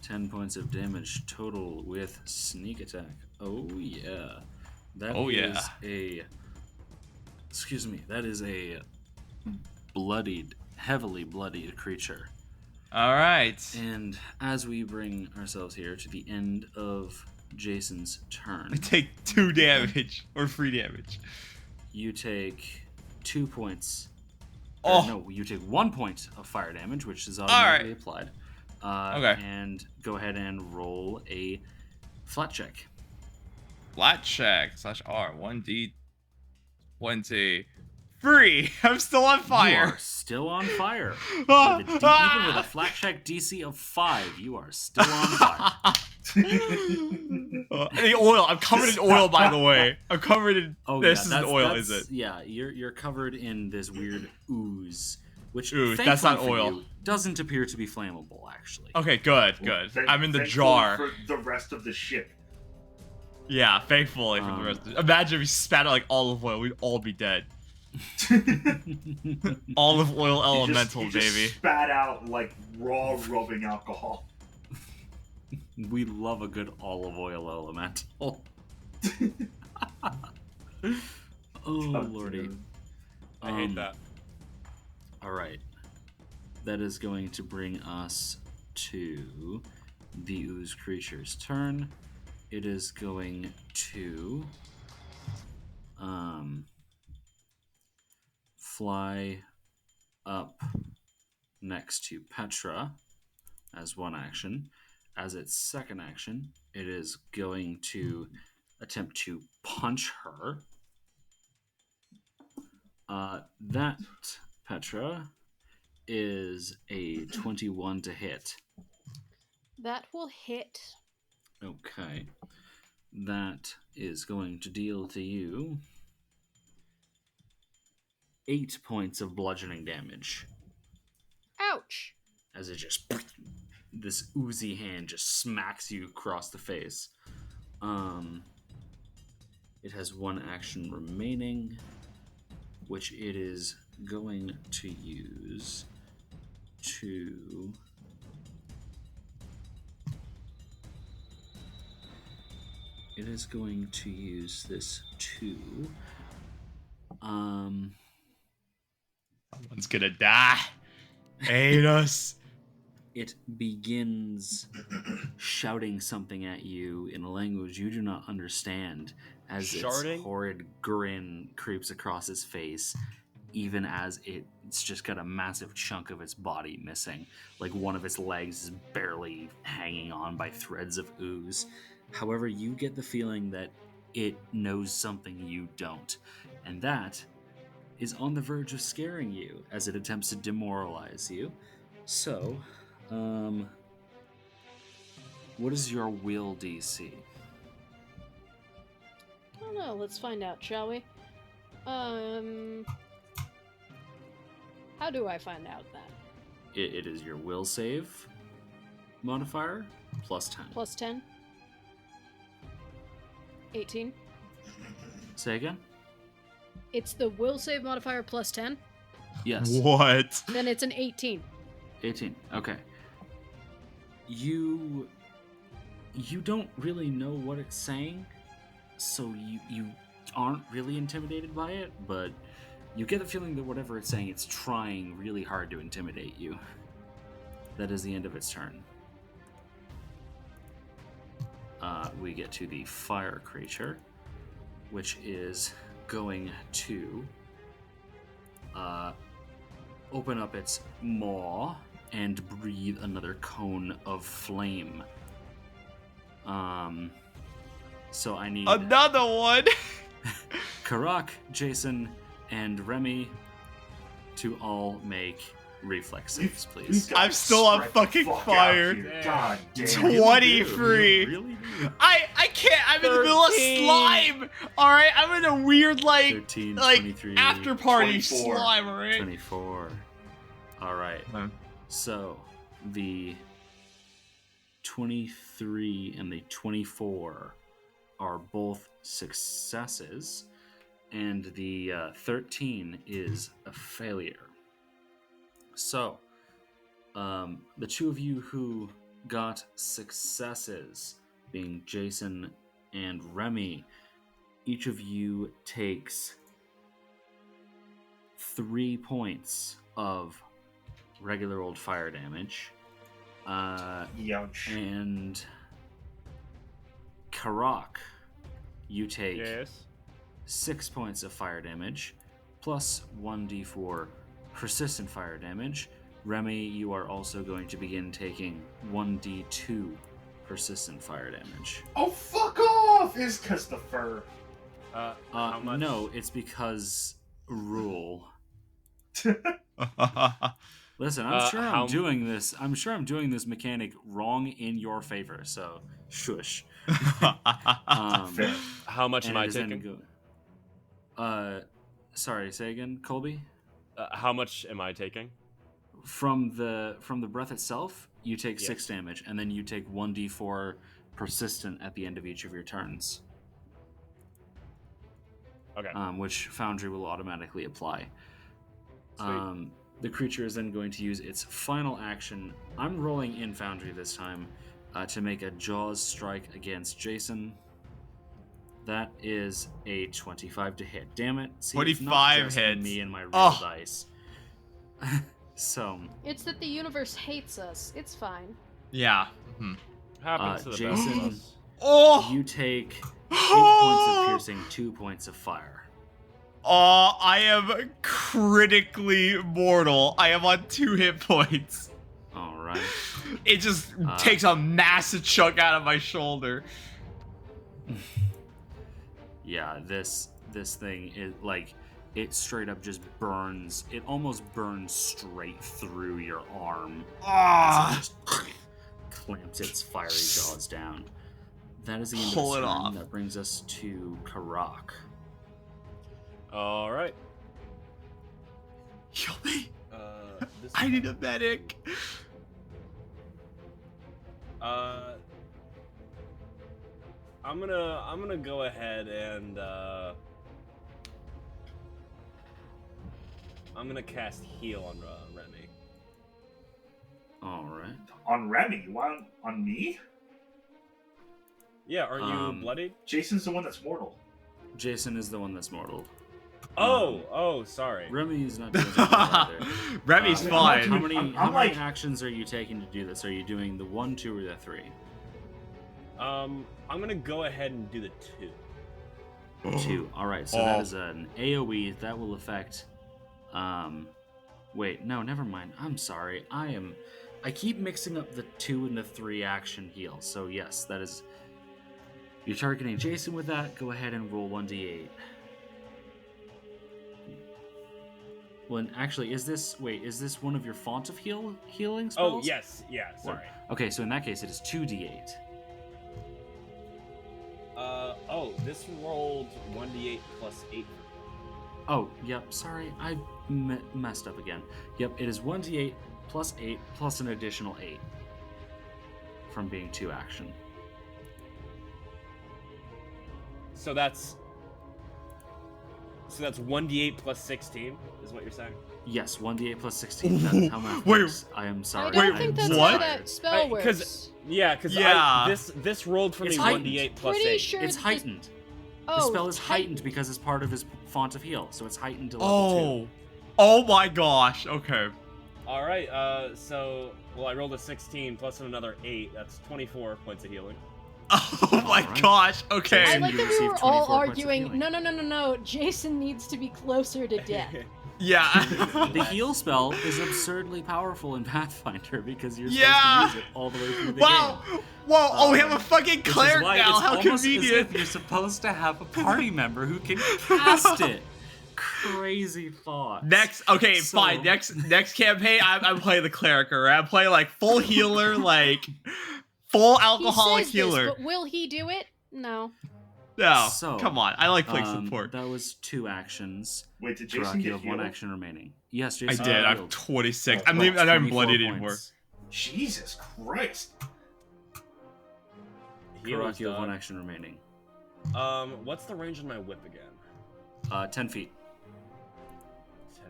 S6: 10 points of damage total with sneak attack. Oh, yeah. That is a heavily bloodied creature.
S2: All right.
S6: And as we bring ourselves here to the end of Jason's turn,
S2: I take 2 damage or 3 damage.
S6: you take 2 points.
S2: Oh.
S6: No, you take 1 point of fire damage, which is automatically applied.
S2: Okay.
S6: And go ahead and roll a flat check.
S2: Flat check /R 1d20. 3. I'm still on fire.
S6: You are still on fire. Even with a flat check DC of 5, you are still on fire.
S2: The oil. I'm covered in oil, by the way. I'm covered in. This is oil, is it?
S6: Yeah, you're covered in this weird ooze, which
S2: that's not
S6: thankfully for
S2: oil.
S6: you, doesn't appear to be flammable, actually.
S2: Okay, good. I'm in the jar.
S4: For the rest of the ship.
S2: Yeah, thankfully for the rest. Imagine if we spat out like olive oil, we'd all be dead. Olive oil elemental,
S4: you just
S2: baby.
S4: Spat out like raw rubbing alcohol.
S6: We love a good olive oil elemental. Oh, lordy.
S3: I hate that.
S6: All right. That is going to bring us to the ooze creature's turn. It is going to fly up next to Petra as one action. As its second action, it is going to attempt to punch her. That, Petra, is a 21 to hit.
S5: That will hit.
S6: Okay. That is going to deal to you 8 points of bludgeoning damage.
S5: Ouch.
S6: As it just... This oozy hand just smacks you across the face. It has one action remaining, which it is going to use to... It is going to use this to...
S2: Someone's gonna die. Ain't us.
S6: It begins shouting something at you in a language you do not understand as its horrid grin creeps across its face, even as it's just got a massive chunk of its body missing. Like one of its legs is barely hanging on by threads of ooze. However, you get the feeling that it knows something you don't, and that is on the verge of scaring you as it attempts to demoralize you. So, what is your will DC?
S5: I don't know. Let's find out, shall we? How do I find out that?
S6: It is your will save modifier plus 10.
S5: Plus 10? 18?
S6: Say again?
S5: It's the will save modifier plus 10?
S6: Yes.
S2: What?
S5: Then it's an 18.
S6: 18. Okay. You don't really know what it's saying, so you aren't really intimidated by it, but you get the feeling that whatever it's saying, it's trying really hard to intimidate you. That is the end of its turn. We get to the fire creature, which is going to open up its maw and breathe another cone of flame. So I need
S2: another one.
S6: Karak, Jason, and Remy to all make reflex saves,
S4: These
S6: please.
S4: guys
S2: I'm still on
S4: spread the
S2: fucking
S4: fuck out
S2: fire.
S4: here. God damn.
S2: 23.
S6: Really do.
S2: I can't. I'm in the middle of
S3: 13.
S2: slime. All right, I'm in a weird
S6: 13,
S2: like
S6: 23,
S2: after party
S4: 24.
S2: slime. All right.
S6: 24. All right.
S2: Okay.
S6: So the 23 and the 24 are both successes, and the 13 is a failure. So, the two of you who got successes, being Jason and Remy, each of you takes 3 points of regular old fire damage.
S4: Youch.
S6: And Karak, you take
S3: Yes.
S6: 6 points of fire damage, plus 1d4 persistent fire damage. Remy, you are also going to begin taking 1d2 persistent fire damage.
S4: Oh, fuck off! It's because the fur.
S3: How much?
S6: No, it's because rule. Listen, I'm sure
S3: how-
S6: I'm doing this. I'm sure I'm doing this mechanic wrong in your favor. So shush.
S4: Fair.
S3: How much am
S6: and
S3: I
S6: it is then
S3: taking?
S6: Sorry, say again, Colby.
S3: How much am I taking?
S6: From the breath itself, you take
S3: Yes.
S6: 6 damage, and then you take 1d4 persistent at the end of each of your turns,
S3: Okay.
S6: which Foundry will automatically apply.
S3: Sweet.
S6: The creature is then going to use its final action. I'm rolling in Foundry this time to make a Jaws strike against Jason. That is a 25 to hit. Damn it! See, it's not
S2: 25
S6: just
S2: hits.
S6: Me and my real
S2: Oh.
S6: dice. So.
S5: It's that the universe hates us. It's fine.
S2: Yeah. Mhm.
S3: Happens to the
S6: Jason,
S3: best of us.
S2: Oh.
S6: You take 8 points of piercing, 2 points of fire.
S2: Oh, I am critically mortal. I am on 2 hit points.
S6: All right.
S2: It just takes a massive chunk out of my shoulder.
S6: Yeah, this thing is like it straight up just burns. It almost burns straight through your arm.
S2: Ah.
S6: As it just clamps its fiery jaws down. That is the end
S2: Pull
S6: of
S2: it
S6: the turn.
S2: off.
S6: That brings us to Karak.
S3: All right.
S2: Heal me.
S3: This
S2: I need a medic.
S3: I'm gonna go ahead and I'm gonna cast heal on Remy.
S6: All right.
S4: On Remy? Why on me?
S3: Yeah, aren't you bloodied?
S4: Jason's the one that's mortal.
S6: Jason is the one that's mortal.
S3: Oh, sorry.
S6: Remy is not doing anything either.
S2: Remy's
S4: I'm
S2: fine.
S6: How many
S4: I'm like-
S6: actions are you taking to do this? Are you doing the 1, 2, or the 3?
S3: I'm gonna go ahead and do the 2.
S6: 2. All right. So
S2: Oh.
S6: that is an AOE that will affect. Wait, no, never mind. I'm sorry. I keep mixing up the 2 and the 3 action heals. So yes, that is. You're targeting Jason with that. Go ahead and roll 1d8. Well, actually, is this one of your font of healing spells?
S3: Oh yes, yeah. Sorry.
S6: Okay, so in that case, it is 2d8.
S3: This rolled 1d8 plus 8.
S6: Oh, yep. Sorry, I messed up again. Yep, it is 1d8 plus 8 plus an additional 8 from being 2 action.
S3: So that's 1d8 plus 16 is what you're saying?
S6: Yes, 1d8 plus 16. That's how math
S2: Wait.
S6: works. I am sorry.
S5: I don't
S2: Wait,
S5: think that's
S2: what?
S5: how that spell works.
S3: Because
S2: Yeah.
S3: this rolled for
S6: It's
S3: me
S6: heightened.
S3: 1d8 plus
S5: Pretty
S3: 8.
S5: sure
S6: It's
S5: that
S6: heightened. The
S5: Oh,
S6: spell is
S5: it's
S6: heightened because it's part of his font of heal, so it's heightened to level
S2: Oh. Oh my gosh. Okay.
S3: All right. I rolled a 16 plus another 8. That's 24 points of healing.
S2: Oh my
S6: Alright.
S2: gosh.
S5: I
S2: Okay.
S5: like
S6: you
S5: that we
S6: receive
S5: were all
S6: 24 points of
S5: arguing.
S6: healing.
S5: No. Jason needs to be closer to death.
S2: Yeah.
S6: 2. The heal spell is absurdly powerful in Pathfinder because you're
S2: Yeah.
S6: supposed to use it all the way through the
S2: Wow.
S6: game.
S2: Whoa. Oh, we have a fucking
S6: Which is
S2: cleric
S6: why
S2: now.
S6: it's
S2: How
S6: almost as
S2: convenient.
S6: if you're supposed to have a party member who can cast it. crazy thoughts.
S2: Fine. Next campaign, I'm playing the cleric. Right? I'm playing like full healer, like full alcoholic
S5: he says
S2: healer.
S5: This, but will he do it? No.
S2: No,
S6: So,
S2: come on. I like playing support.
S6: That was 2 actions.
S4: Wait, did Jason
S6: Karak,
S4: get
S6: you have 1
S4: healed?
S6: action remaining. Yes,
S2: I
S6: Jason.
S2: did.
S6: got
S2: I'm
S6: healed.
S2: 26.
S4: Oh,
S2: I'm not even
S6: 24
S2: bloodied
S6: points.
S2: anymore.
S4: Jesus Christ.
S6: Karak, you have 1 action remaining.
S3: What's the range of my whip again?
S6: 10 feet.
S3: 10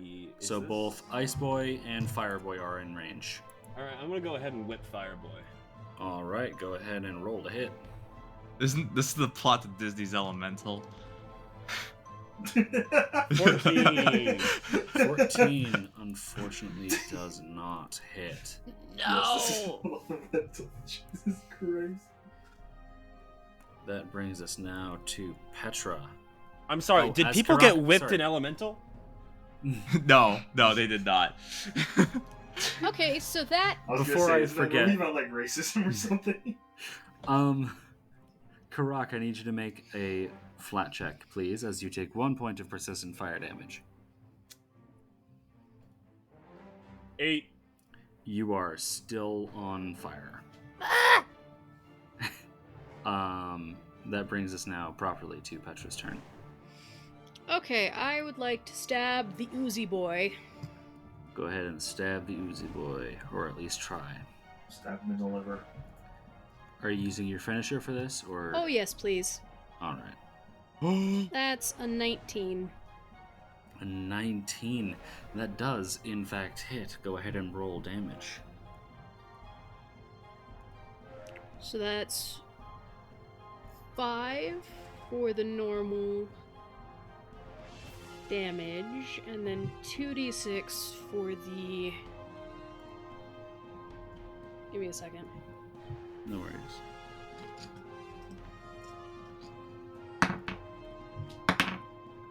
S3: feet.
S6: So both Ice Boy and Fire Boy are in range.
S3: All right, I'm gonna go ahead and whip Fire Boy.
S6: All right, go ahead and roll to hit.
S2: This is the plot to Disney's Elemental.
S3: 14.
S6: 14, unfortunately, does not hit.
S5: No.
S4: Jesus Christ.
S6: That brings us now to Petra.
S3: I'm sorry.
S6: Oh,
S3: did
S6: as
S3: people
S6: Karak-
S3: get whipped
S6: sorry.
S3: in Elemental?
S2: No, they did not.
S5: Okay, so that
S4: I was
S6: Before
S4: gonna say,
S6: I
S4: isn't that
S6: forget-
S4: movie about like racism or something?
S6: Karak, I need you to make a flat check, please, as you take 1 point of persistent fire damage.
S3: 8.
S6: You are still on fire. That brings us now properly to Petra's turn.
S5: okay, I would like to stab the Uzi boy.
S6: Go ahead and stab the Uzi boy, or at least try.
S4: Stab him in the liver.
S6: Are you using your finisher for this, or?
S5: Oh yes, please.
S6: All right.
S5: That's a 19.
S6: A 19. That does, in fact, hit. Go ahead and roll damage.
S5: So that's 5 for the normal damage, and then 2d6 for the... Give me a second.
S6: No worries.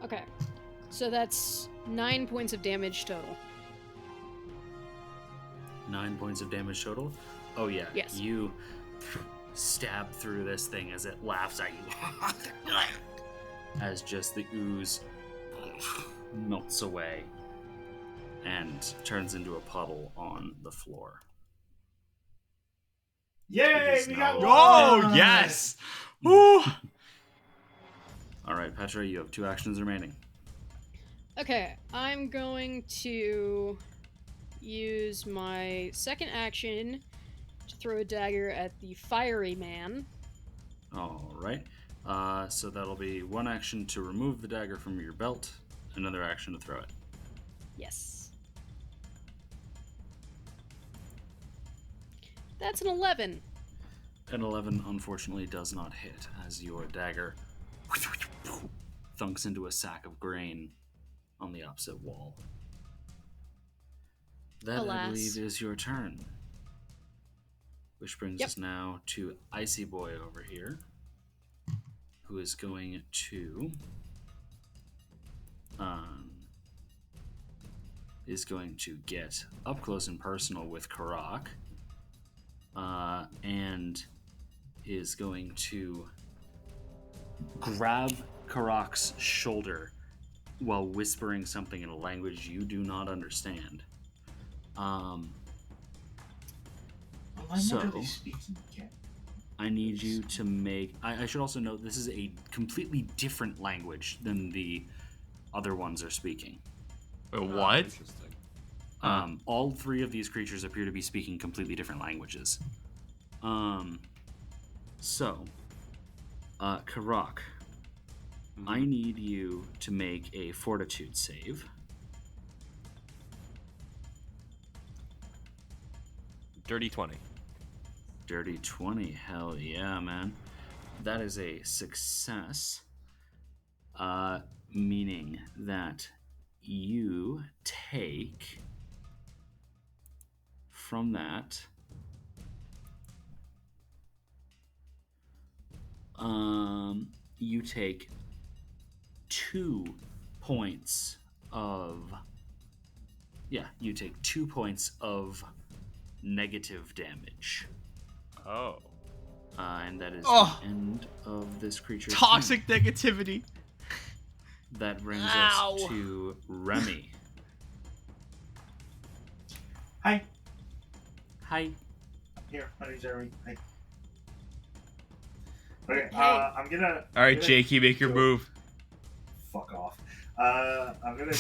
S5: Okay, so that's 9 points of damage total.
S6: 9 points of damage total? Oh, yeah.
S5: Yes.
S6: You stab through this thing as it laughs at you. As just the ooze melts away and turns into a puddle on the floor.
S4: Yay!
S6: It is
S4: We
S6: now-
S4: got
S2: Oh,
S4: one!
S2: yes! Woo!
S6: All right, Petra, you have 2 actions remaining.
S5: Okay, I'm going to use my second action to throw a dagger at the fiery man.
S6: All right. So that'll be 1 action to remove the dagger from your belt, another action to throw it.
S5: Yes. That's an 11.
S6: An 11, unfortunately, does not hit, as your dagger thunks into a sack of grain on the opposite wall. That, I
S5: Alas.
S6: believe, is your turn. Which brings
S5: Yep.
S6: us now to Icy Boy over here, who is going to... get up close and personal with Karak, and is going to grab Karak's shoulder while whispering something in a language you do not understand.
S4: I'm
S6: So-
S4: literally speaking again.
S6: I need you to make... I should also note this is a completely different language than the other ones are speaking.
S2: Wait, what?
S3: Interesting.
S6: All 3 of these creatures appear to be speaking completely different languages. Karak, I need you to make a fortitude save.
S3: Dirty 20.
S6: Dirty 20, hell yeah, man. That is a success, meaning that you take from that you take 2 points of negative damage.
S3: Oh.
S6: And that is
S2: Oh.
S6: the end of this creature's
S2: Toxic negativity.
S6: That brings
S3: Ow.
S6: us to Remy.
S4: Hi.
S6: Hi.
S4: Here, my name's Ari. Hi. Okay,
S5: Hey.
S4: I'm gonna.
S2: All right,
S4: I'm gonna
S2: Jakey, make your
S4: go-
S2: move.
S4: Fuck off. I'm gonna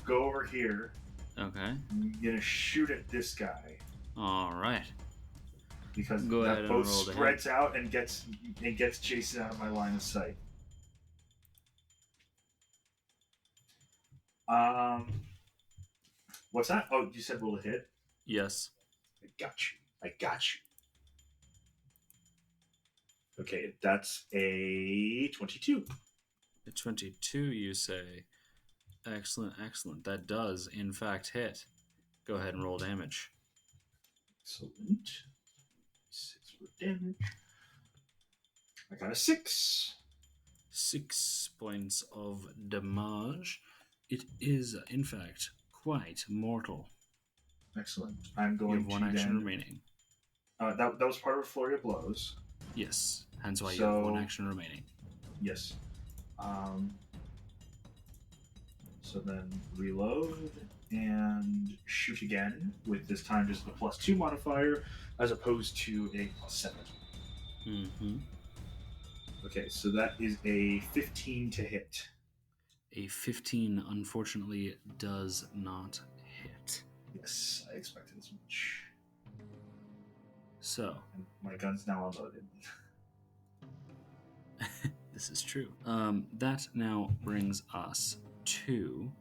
S4: go over here.
S6: Okay.
S4: I'm gonna shoot at this guy
S6: All right.
S4: because
S6: Go ahead
S4: that
S6: and
S4: bow
S6: roll to hit.
S4: spreads out and gets Jason out of my line of sight. What's that? Oh, you said roll a hit.
S6: Yes.
S4: I got you. I got you. Okay, that's a 22.
S6: A 22, you say. Excellent, excellent. That does, in fact, hit. Go ahead and roll damage.
S4: Excellent. 6 for damage. I got a 6.
S6: 6 points of damage. It is, in fact, quite mortal.
S4: Excellent. I'm
S6: You
S4: going
S6: have one
S4: to
S6: action
S4: then.
S6: remaining.
S4: That was part of a flurry of blows.
S6: Yes, hence why you have one
S4: So-
S6: action remaining.
S4: Yes. So then reload and shoot again with this time just a +2 modifier as opposed to a +7.
S6: Mm-hmm.
S4: Okay, so that is a 15 to hit.
S6: A 15, unfortunately, does not hit.
S4: Yes, I expected as much.
S6: So,
S4: And my gun's now unloaded.
S6: this is true. That now brings us to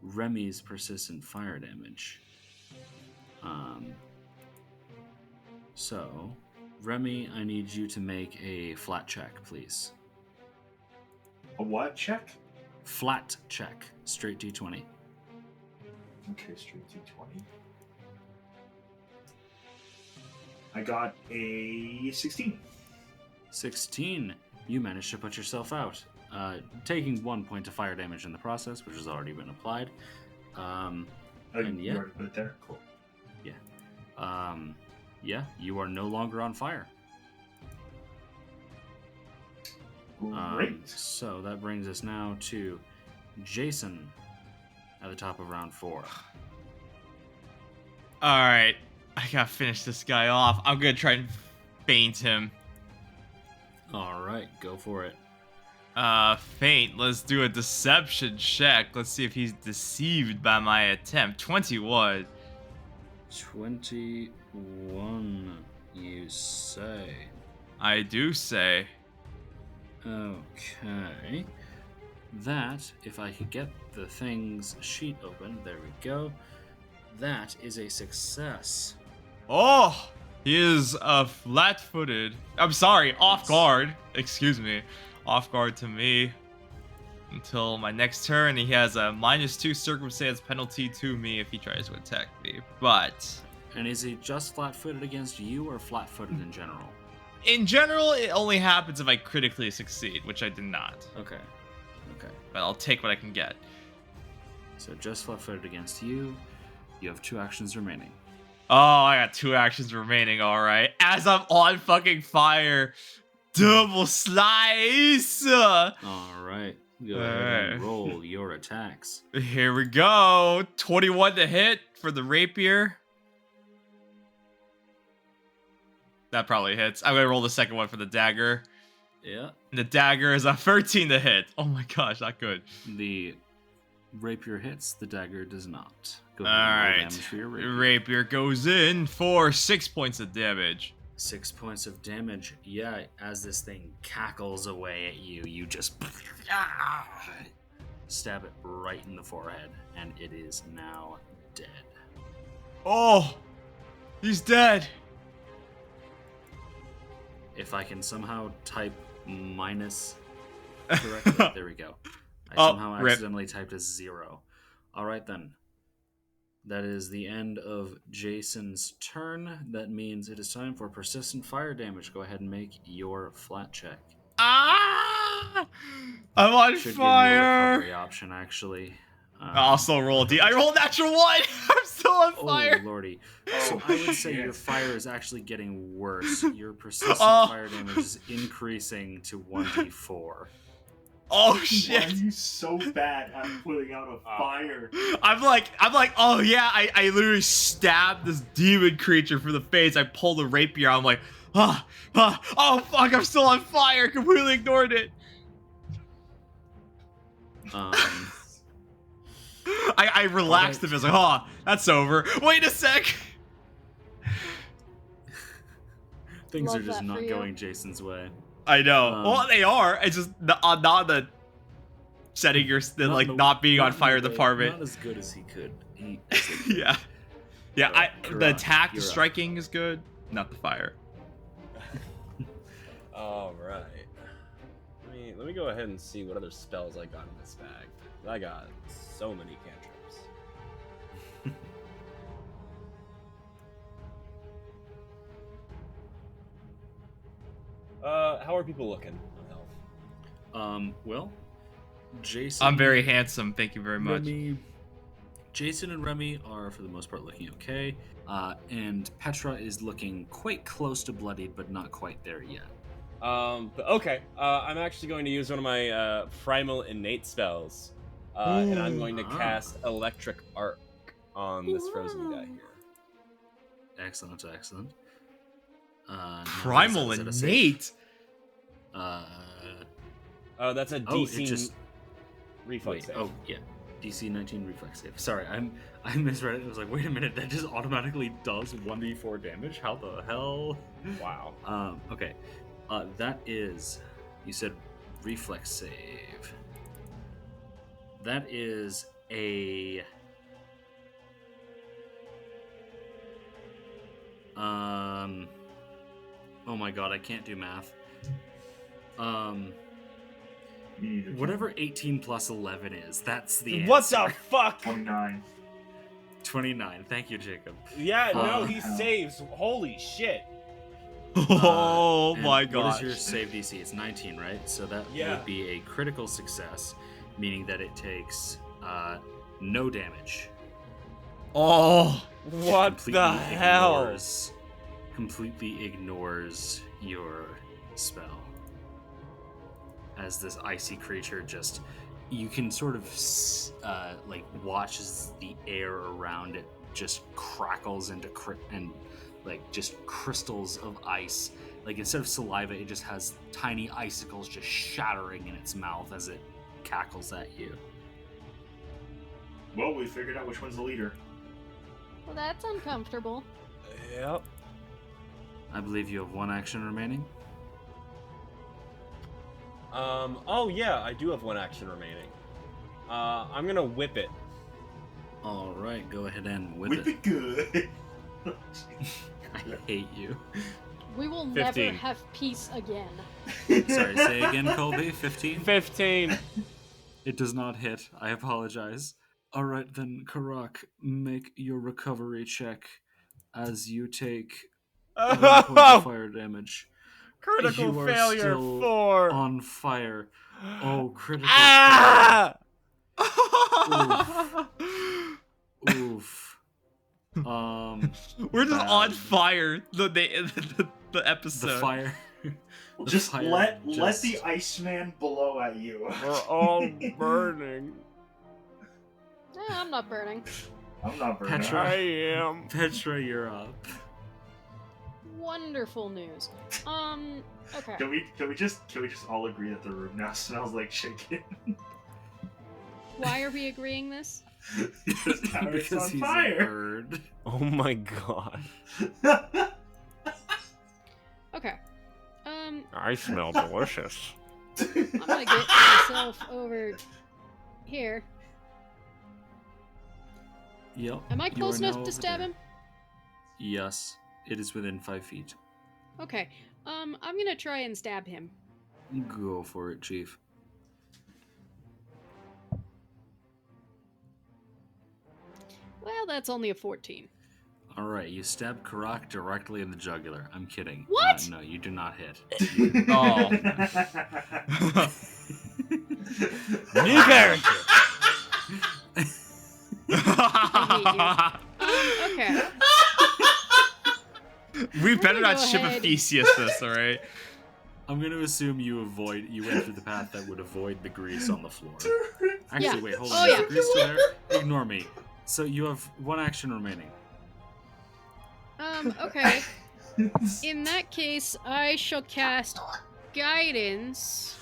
S6: Remy's persistent fire damage. So, Remy, I need you to make a flat check, please.
S4: A what check?
S6: Flat check, straight D20.
S4: Okay, straight D20. I got a 16.
S6: 16. You managed to put yourself out, taking 1 point of fire damage in the process, which has already been applied.
S4: Oh,
S6: And
S4: you
S6: yeah.
S4: already put it there? Cool.
S6: Yeah, you are no longer on fire.
S4: Great.
S6: So that brings us now to Jason at the top of round 4.
S2: All right, I gotta finish this guy off. I'm gonna try and feint him.
S6: All right, go for it.
S2: Feint. Let's do a deception check. Let's see if he's deceived by my attempt. 21.
S6: 21, you say.
S2: I do say.
S6: Okay. That, if I could get the thing's sheet open, there we go. That is a success.
S2: Oh, he is flat-footed. I'm sorry, off guard. Excuse me, off guard to me. Until my next turn, he has a -2 circumstance penalty to me if he tries to attack me. But
S6: And is he just flat-footed against you or flat-footed in general?
S2: in general, it only happens if I critically succeed, which I did not.
S6: Okay. Okay.
S2: But I'll take what I can get.
S6: So just flat-footed against you. You have 2 actions remaining.
S2: Oh, I got 2 actions remaining, alright. As I'm on fucking fire. Double slice!
S6: All right. Go ahead and
S2: Alright.
S6: roll your attacks.
S2: Here we go. 21 to hit for the rapier. That probably hits. I'm gonna roll the second one for the dagger.
S6: Yeah.
S2: And the dagger is a 13 to hit. Oh my gosh, not good.
S6: The rapier hits. The dagger does not. Go ahead and roll
S2: Alright.
S6: damage for your rapier.
S2: Rapier goes in for 6 points of damage.
S6: 6 points of damage. Yeah, as this thing cackles away at you, you just stab it right in the forehead, and it is now dead.
S2: Oh! He's dead!
S6: If I can somehow type minus correctly, there we go. I
S2: Oh,
S6: somehow
S2: rip.
S6: accidentally typed a 0. Alright then. That is the end of Jason's turn. That means it is time for persistent fire damage. Go ahead and make your flat check.
S2: Ah! I'm on
S6: Should give you a
S2: fire!
S6: recovery option, actually.
S2: I'll still roll a D. I rolled natural 1! I'm still on fire!
S6: Oh, lordy. So I would say your
S4: shit.
S6: fire is actually getting worse. Your persistent
S2: Oh.
S6: fire damage is increasing to 1d4.
S2: Oh
S4: Why are
S2: shit!
S4: you so bad at putting out a fire?
S2: I'm like, oh yeah, I literally stabbed this demon creature for the face. I pulled a rapier. I'm like, oh fuck, I'm still on fire. Completely ignored it. I relaxed a bit. I was like, oh, that's over. Wait a sec.
S6: Things
S5: Love
S6: are just
S5: that for
S6: not
S5: you.
S6: going Jason's way.
S2: I know. Well, they are. It's just not the setting your not being on fire department.
S6: Not as good as he could.
S2: Yeah. The
S6: Karak,
S2: attack, the
S6: you're up.
S2: striking is good, not the fire.
S3: All right. Let me go ahead and see what other spells I got in this bag. I got so many cantrips. How are people looking on health?
S6: Well, Jason.
S2: I'm very handsome. Thank you very much.
S6: Jason and Remy are, for the most part, looking okay. And Petra is looking quite close to bloodied, but not quite there yet.
S3: But okay. I'm actually going to use one of my primal innate spells, and I'm going to cast Electric Arc on this frozen guy here.
S6: Excellent.
S2: Primal
S6: is that a
S2: innate.
S6: save?
S3: That's a DC reflex save.
S6: Oh yeah, DC 19 reflex save. Sorry, I misread it. I was like, wait a minute, that just automatically does 1d4 damage. How the hell?
S3: Wow.
S6: Okay. That is, you said reflex save. That is a oh my god, I can't do math. Whatever 18 plus 11 is, that's the answer.
S3: What the fuck?
S4: 29.
S6: 29. Thank you, Jacob.
S3: Yeah, no, he saves. Holy shit.
S2: Oh my
S6: What
S2: gosh.
S6: is your save DC? It's 19, right? So that would be a critical success, meaning that it takes no damage.
S2: Oh.
S3: What the hell?
S6: Completely ignores your spell. As this icy creature just, you can sort of like watch as the air around it just crackles into like just crystals of ice. Like instead of saliva, it just has tiny icicles just shattering in its mouth as it cackles at you.
S4: Well, we figured out which one's the leader.
S5: Well, that's uncomfortable.
S3: Yep.
S6: I believe you have one action remaining.
S3: Oh yeah, I do have one action remaining. I'm gonna whip it.
S6: All right, go ahead and whip
S4: Whip
S6: it.
S4: it good.
S6: I hate you.
S5: We will
S3: 15.
S5: never have peace again.
S6: Sorry, say again, Colby. 15?
S3: 15.
S6: It does not hit. I apologize. All right, then, Karak, make your recovery check as you take 11 points of fire damage.
S3: Critical
S6: You are
S3: failure
S6: still
S3: 4.
S6: on fire. Oh, critical
S3: Ah!
S6: failure. Oof.
S2: We're just
S6: bad.
S2: on fire. The episode.
S6: The fire.
S4: Just
S6: fire
S4: let
S6: just-
S4: the Iceman blow at you.
S3: We're all burning.
S5: I'm not burning.
S4: I'm not burning.
S6: Petra.
S3: I am.
S6: Petra, you're up.
S5: Wonderful news. Okay.
S4: Can we just all agree that the room now smells like chicken?
S5: Why are we agreeing this?
S4: Because Garrett's
S6: Because
S4: on
S6: he's a
S4: fire.
S6: bird.
S3: Oh my god.
S5: Okay.
S3: I smell delicious.
S5: I'm gonna get myself over here.
S6: Yep.
S5: Am I
S6: you
S5: close
S6: are now
S5: enough to
S6: over
S5: stab
S6: there.
S5: him?
S6: Yes. It is within 5 feet.
S5: Okay. I'm gonna try and stab him.
S6: Go for it, Chief.
S5: Well, that's only a 14.
S6: All right, you stab Karak directly in the jugular. I'm kidding.
S5: What?
S6: No, you do not hit.
S2: Oh.
S3: New character.
S5: Okay.
S2: We better
S5: gonna
S2: not
S5: go
S2: ship
S5: ahead.
S2: a Theseus this, alright?
S6: I'm going to assume you went through the path that would avoid the grease on the floor. Actually,
S5: Yeah.
S6: wait, hold
S5: Oh,
S6: on. Is
S5: yeah.
S6: the grease still there? Ignore me. So you have one action remaining.
S5: Okay. In that case, I shall cast Guidance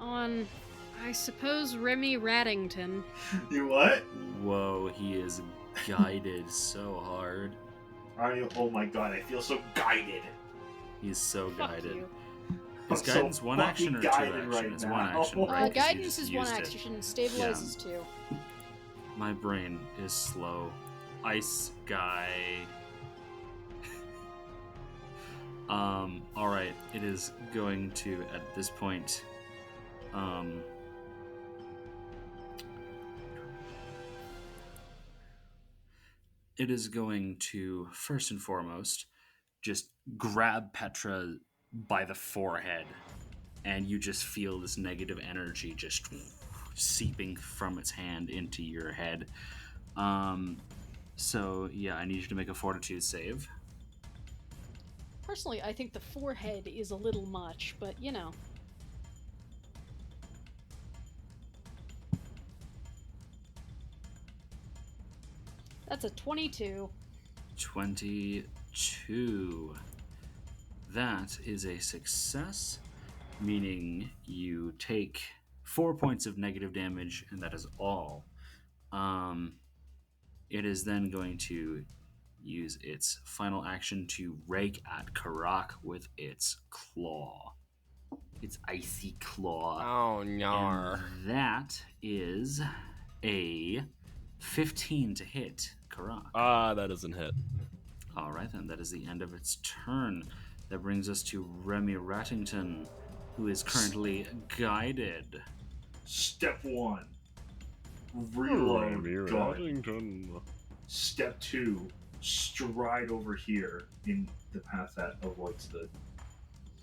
S5: on, I suppose, Remy Raddington.
S4: You what?
S6: Whoa, he is guided so hard.
S4: Are you? Oh my god, I feel so guided.
S6: He's so
S5: Fuck
S6: guided.
S5: you.
S6: Is
S4: I'm so
S6: guidance one action or two
S4: fucking
S6: action?
S4: guided
S6: It's
S4: right
S6: one
S4: now.
S6: action, right? 'Cause you
S5: Guidance
S6: just
S5: is one
S6: used it.
S5: action. Stabilize is 2.
S6: My brain is slow. Ice guy. Alright. It is going to, at this point, it is going to, first and foremost, just grab Petra by the forehead, and you just feel this negative energy just seeping from its hand into your head. So, yeah, I need you to make a fortitude save.
S5: Personally, I think the forehead is a little much, but you know. That's a 22.
S6: 22. That is a success, meaning you take 4 points of negative damage, and that is all. It is then going to use its final action to rake at Karak with its claw. Its icy claw.
S3: Oh, no.
S6: And that is a 15 to hit Karak.
S3: That doesn't hit.
S6: All right, then. That is the end of its turn. That brings us to Remy Rattington, who is currently guided.
S4: Step 1. Reload gun. Step 2. Stride over here in the path that avoids the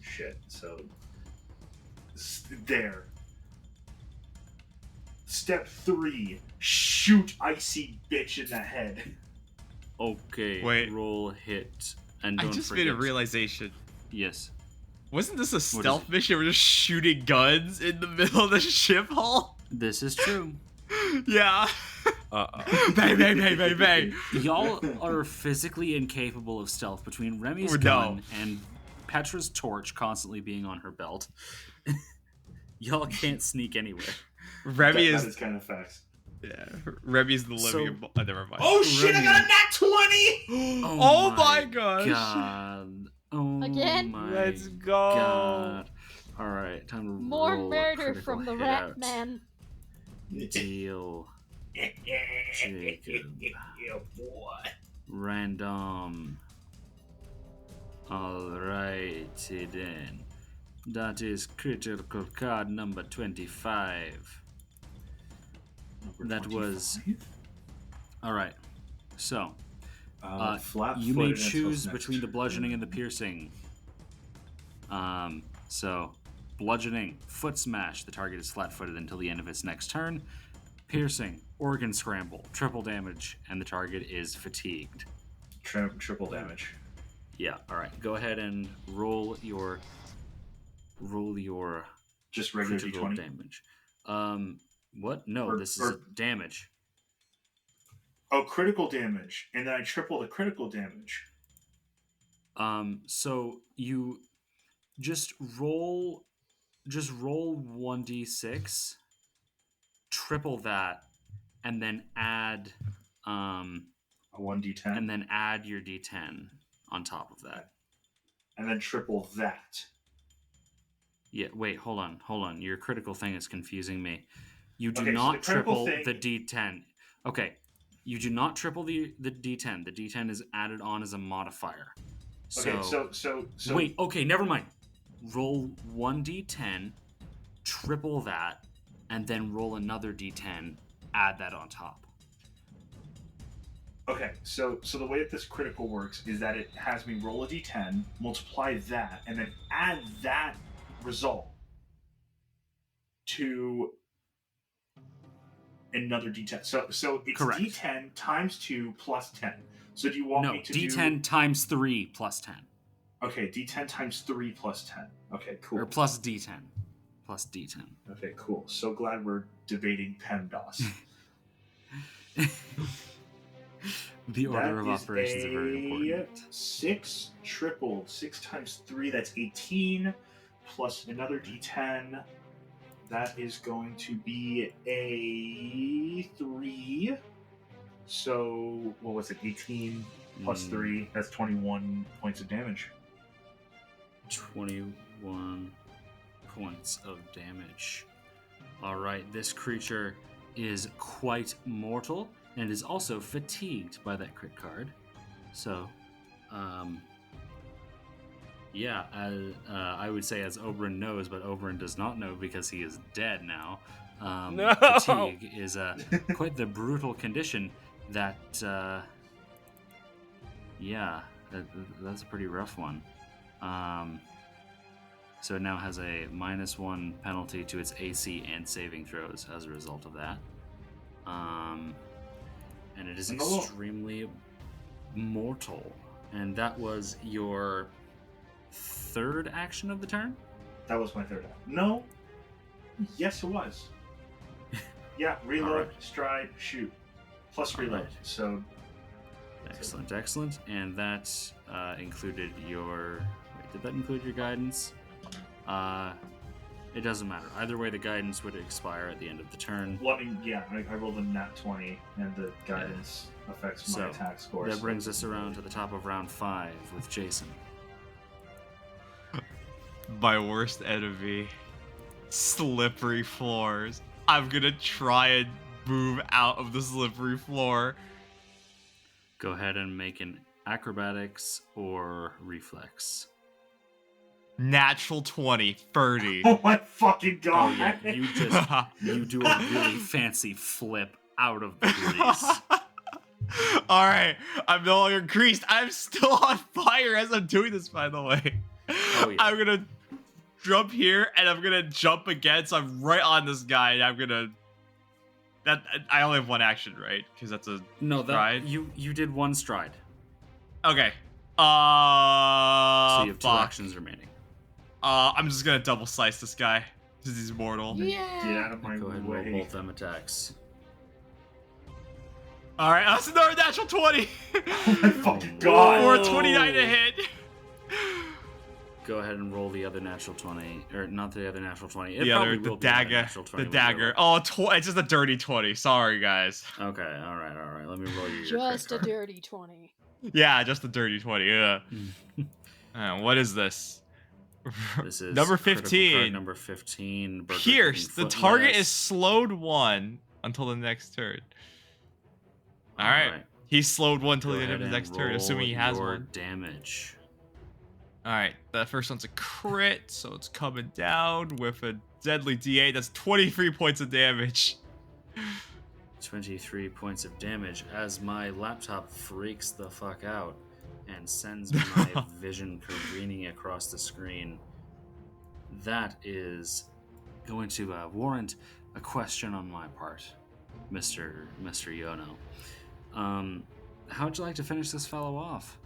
S4: shit. So, there. Step 3. Shoot icy bitch in the head.
S6: Okay,
S2: Wait.
S6: roll hit. And
S2: I
S6: don't
S2: just
S6: forget.
S2: made a realization.
S6: Yes.
S2: Wasn't this a
S6: is
S2: stealth
S6: it?
S2: mission? We're just shooting guns in the middle of the ship hull?
S6: This is true.
S2: Yeah.
S3: Uh-oh.
S2: Bang, bang, bang, bang, bang.
S6: Y'all are physically incapable of stealth between Remy's
S2: No.
S6: gun and Petra's torch constantly being on her belt. Y'all can't sneak anywhere.
S2: Remy
S4: That
S2: is
S4: is kind of facts.
S2: yeah. Remy's the living. Never mind.
S4: Oh shit! I got a nat 20.
S2: Oh my gosh.
S6: God. Oh
S5: Again?
S6: my
S3: Let's go.
S6: God. All right, time to
S5: More
S6: roll a
S5: murder
S6: critical
S5: from the
S6: hit
S5: Rat
S6: out.
S5: Man.
S6: Deal. Jacob.
S4: Yeah, boy.
S6: Random. Alrighty then. That is critical card number 25. That was-
S4: 25?
S6: Alright. So, you may
S4: Flat-footed until
S6: choose
S4: next
S6: between the
S4: turn.
S6: bludgeoning and the piercing. So, bludgeoning, foot smash. The target is flat-footed until the end of its next turn. Piercing, organ scramble, triple damage, and the target is fatigued.
S4: Triple damage.
S6: Yeah, alright. Go ahead and roll your
S4: Just regular
S6: critical
S4: D20.
S6: damage. What? No,
S4: Or-
S6: this is damage.
S4: Oh, critical damage, and then I triple the critical damage.
S6: So you just roll 1d6, triple that, and then add
S4: A 1d10,
S6: and then add your d10 on top of that.
S4: and then triple that.
S6: Yeah, wait, hold on. Your critical thing is confusing me. You do
S4: Okay, so
S6: not
S4: the critical
S6: triple
S4: thing-
S6: the d10. Okay, you do not triple the d10. The d10 is added on as a modifier.
S4: Okay, so
S6: Wait, okay, never mind. Roll 1d10, triple that, and then roll another d10, add that on top.
S4: Okay, so the way that this critical works is that it has me roll a d10, multiply that, and then add that result to another d10. So it's
S6: Correct.
S4: d10 times 2 plus 10. So do you want
S6: No,
S4: me to
S6: d10
S4: do...
S6: times 3 plus 10.
S4: Okay, D10 times 3 plus 10. Okay, cool.
S6: Or plus D10. Plus D10.
S4: Okay, cool. So glad we're debating PEMDAS.
S6: The order
S4: That
S6: of
S4: is
S6: operations are very important.
S4: 6 tripled. 6 times 3, that's 18. Plus another D10. That is going to be a 3. So, what was it? 18 plus 3. That's 21 points of damage.
S6: 21 points of damage. Alright, this creature is quite mortal and is also fatigued by that crit card. So, yeah, I would say as Oberyn knows, but Oberyn does not know because he is dead now.
S3: No!
S6: Fatigue is quite the brutal condition that, yeah, that's a pretty rough one. So it now has a -1 penalty to its AC and saving throws as a result of that. And it is extremely mortal. And that was your third action of the turn?
S4: That was my third act. No. Yes, it was. Yeah, reload,
S6: Alright.
S4: stride, shoot. Plus reload.
S6: Alright.
S4: So,
S6: Excellent, excellent. And that included your... Wait, did that include your guidance? It doesn't matter. Either way, the guidance would expire at the end of the turn.
S4: well, I mean, yeah, I rolled a nat 20, and the guidance affects my
S6: So,
S4: attack score.
S6: That
S4: so-
S6: brings us around to the top of round 5 with Jason.
S2: My worst enemy. Slippery floors. I'm gonna try and move out of the slippery floor.
S6: Go ahead and make an acrobatics or reflex.
S2: Natural 20, 30.
S4: Oh my fucking
S6: Oh
S4: god!
S6: yeah, you do a really fancy flip out of the grease.
S2: Alright, I'm no longer greased. I'm still on fire as I'm doing this, by the way.
S6: Oh, yeah.
S2: I'm gonna jump here and I'm gonna jump again, so I'm right on this guy, and I'm gonna... I only have one action, right? Because that's a
S6: No, that
S2: stride.
S6: you did one stride,
S2: Okay.
S6: so you have 2
S2: fuck.
S6: actions remaining.
S2: I'm just gonna double slice this guy because he's mortal.
S4: Get
S5: Yeah.
S4: out of my
S6: Go ahead and roll
S4: way.
S6: both them attacks.
S2: All right, that's another natural 20
S4: Oh my fucking god!
S2: or a 29 to hit.
S6: Go ahead and roll the other natural 20, or not the other natural 20. It
S2: The
S6: probably
S2: other, the
S6: will be another
S2: dagger,
S6: natural 20
S2: the
S6: with your
S2: dagger.
S6: roll.
S2: Oh, it's just a dirty 20. Sorry, guys.
S6: Okay, all right. Let me roll you your
S5: Just a
S6: crit card.
S5: dirty 20.
S2: Yeah, just a dirty 20. Yeah. What is this?
S6: This is
S2: number
S6: critical card
S2: 15.
S6: number 15. Burger
S2: Pierce.
S6: King
S2: The target
S6: Footless.
S2: is slowed 1 until the next turn. All right. He's slowed 1 until
S6: Go
S2: the end
S6: ahead
S2: of his
S6: and
S2: next turn, assuming he
S6: roll
S2: has
S6: your
S2: one.
S6: damage.
S2: All right, the first one's a crit, so it's coming down with a deadly D8. That's 23 points of damage.
S6: 23 points of damage as my laptop freaks the fuck out and sends my vision careening across the screen. That is going to warrant a question on my part, Mr. Yono. How would you like to finish this fellow off?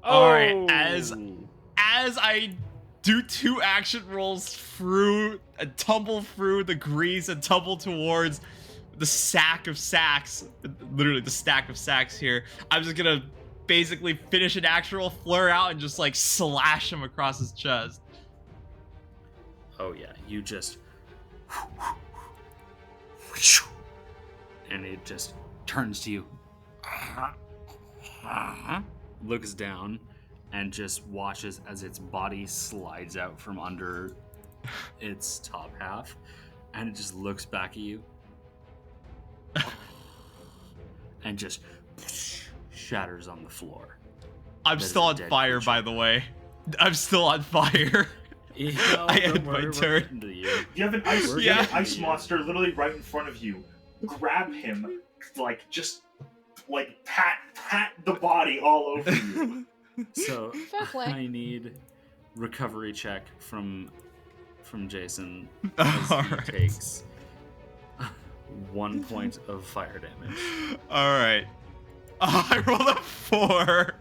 S2: All right, as I do 2 action rolls through, tumble through the grease and tumble towards the sack of sacks, literally the stack of sacks here, I'm just gonna basically finish an action roll, flare out, and just like slash him across his chest.
S6: Oh yeah, you just... And it just turns to you. Looks down and just watches as its body slides out from under its top half, and it just looks back at you and just shatters on the floor.
S2: I'm
S6: That is
S2: still
S6: a
S2: on
S6: dead
S2: fire,
S6: creature.
S2: by the way. I'm still on fire. I end my turn.
S4: You have an ice,
S6: We're
S4: you have an
S6: getting
S4: ice
S6: to you.
S4: monster literally right in front of you. Grab him, like just like pat the body all over you.
S6: So
S5: Fair play.
S6: I need recovery check from Jason as
S2: All
S6: he
S2: right.
S6: takes 1 point of fire damage.
S2: All right. I rolled a 4.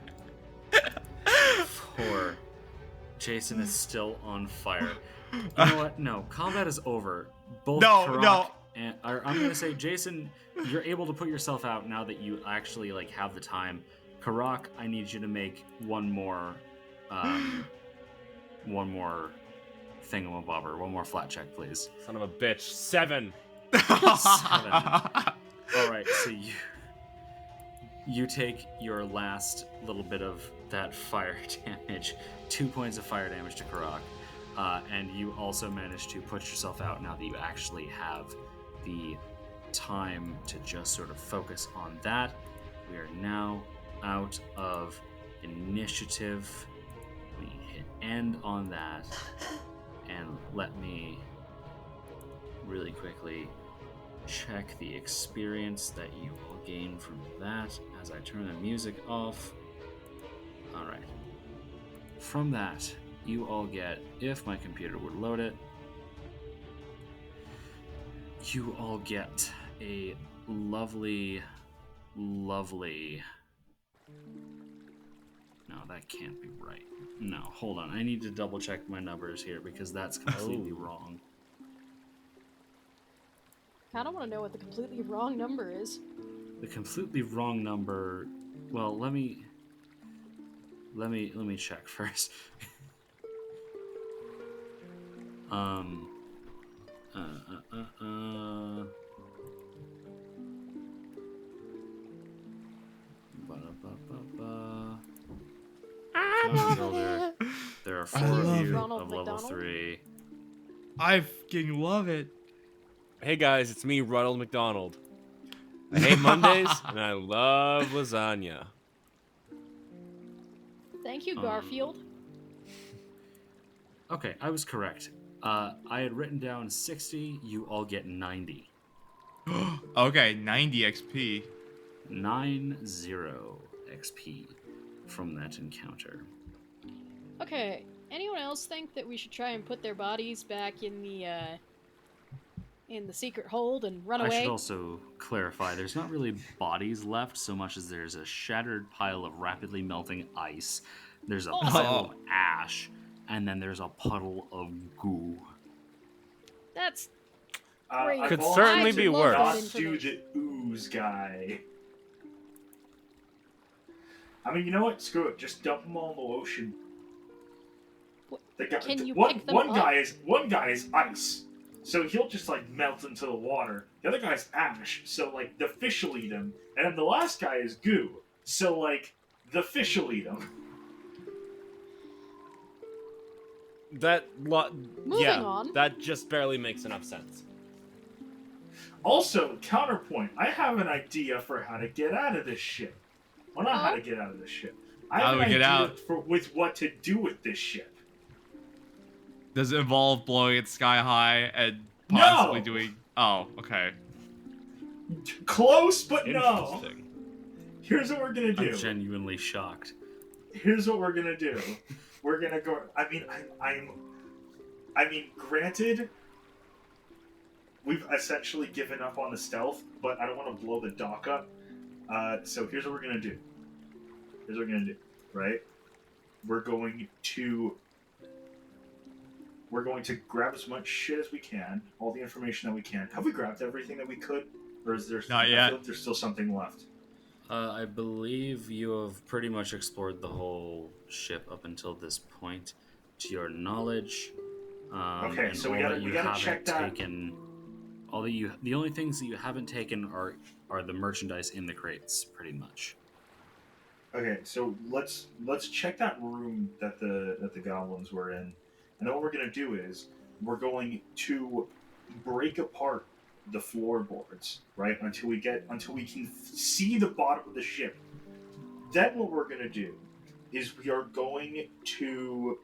S6: Jason is still on fire. You know what? No, combat is over. Both
S2: No,
S6: Karak
S2: no.
S6: and I'm gonna say, Jason, you're able to put yourself out now that you actually like have the time. Karak, I need you to make one more thingamabobber, one more flat check, please.
S3: Son of a bitch. 7.
S6: 7. All right, so you take your last little bit of that fire damage, 2 points of fire damage to Karak, and you also manage to put yourself out now that you actually have the time to just sort of focus on that. We are now out of initiative. We hit end on that, and let me really quickly check the experience that you will gain from that as I turn the music off. Alright. From that, you all get, if my computer would load it, you all get a lovely... No, that can't be right. No, hold on. I need to double check my numbers here because that's completely wrong.
S5: I don't want to know what the completely wrong number is.
S6: The completely wrong number. Well, let me check first. Builder. There are 4 of you
S5: Ronald
S6: of level
S5: McDonald?
S6: 3.
S2: I fucking love it.
S3: Hey guys, it's me, Ronald McDonald. I hate Mondays and I love lasagna.
S5: Thank you, Garfield.
S6: Okay, I was correct. I had written down 60. You all get 90.
S2: Okay, 90 XP.
S6: 90 XP from that encounter.
S5: Okay, anyone else think that we should try and put their bodies back in the secret hold and run
S6: I
S5: away?
S6: should also clarify, there's not really bodies left so much as there's a shattered pile of rapidly melting ice, there's a pile of ash, and then there's a puddle of goo.
S5: That's
S4: I
S5: great.
S3: Could
S4: volunteer
S3: certainly
S5: I'd
S3: be
S5: love
S3: worse.
S5: that
S4: Not do
S5: information.
S4: the ooze guy. I mean, you know what? Screw it. Just dump them all in the ocean.
S5: What-
S4: The guy,
S5: Can you
S4: one,
S5: pick them
S4: one
S5: up?
S4: guy is ice, so he'll just like melt into the water. The other guy's ash, so like the fish will eat him, and then the last guy is goo, so like the fish will eat him.
S5: Moving on.
S3: That just barely makes enough sense.
S4: Also, counterpoint. I have an idea for how to get out of this ship. Well, not how
S5: Oh?
S4: to get out of this ship. I
S2: How
S4: have
S2: do
S4: an
S2: we get
S4: idea
S2: out?
S4: with what to do with this ship.
S2: Does it involve blowing it sky high and
S4: No!
S2: possibly doing... Oh, okay.
S4: Close, but no.
S3: Interesting.
S4: Here's what we're gonna do.
S6: I'm genuinely shocked.
S4: Here's what we're gonna do. We're gonna go. I mean, granted, we've essentially given up on the stealth, but I don't want to blow the dock up. So here's what we're gonna do. Right? We're going to grab as much shit as we can, all the information that we can. Have we grabbed everything that we could, or is there?
S2: Not
S4: I
S2: yet.
S4: feel like there's still something left.
S6: I believe you have pretty much explored the whole ship up until this point, to your knowledge.
S4: Okay,
S6: and
S4: so
S6: all
S4: we gotta-
S6: that you
S4: we gotta
S6: haven't
S4: check that.
S6: taken. The only things that you haven't taken are the merchandise in the crates, pretty much.
S4: Okay, so let's check that room that the goblins were in, and then what we're gonna do is we're going to break apart the floorboards, right? Until we can see the bottom of the ship. Then what we're gonna do is we are going to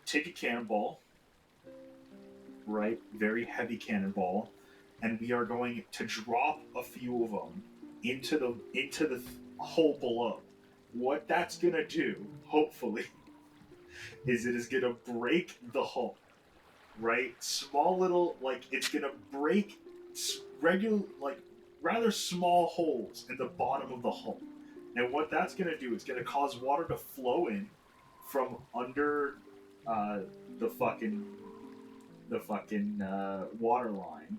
S4: take a cannonball, right? Very heavy cannonball, and we are going to drop a few of them into the hole below. What that's gonna do, hopefully, is it is gonna break the hull, right? Small little, like, it's gonna break regular, like, rather small holes in the bottom of the hull. And what that's gonna do is gonna cause water to flow in, from under the fucking water line.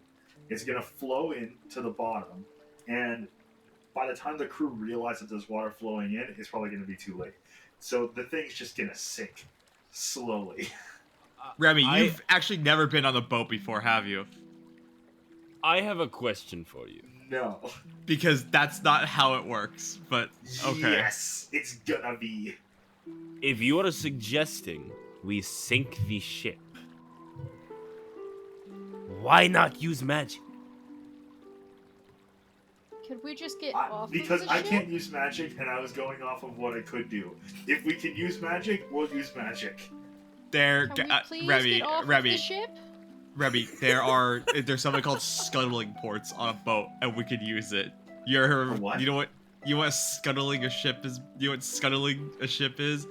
S4: It's gonna flow into the bottom, and by the time the crew realize that there's water flowing in, it's probably gonna be too late. So the thing's just gonna sink slowly.
S2: Remy, you've actually never been on a boat before, have you?
S3: I have a question for you.
S4: No.
S2: Because that's not how it works, but okay.
S4: Yes, it's gonna be.
S3: If you are suggesting we sink the ship, why not use magic?
S5: Could we just get off
S4: Because
S5: of the
S4: I
S5: ship?
S4: can't use magic, and I was going off of what I could do. If we can use magic, we'll use magic.
S5: Can we please get off of the ship?
S2: Remy, there's something called scuttling ports on a boat, and we could use it.
S4: What?
S2: You know what? You know what scuttling a ship is? You know what scuttling a ship is?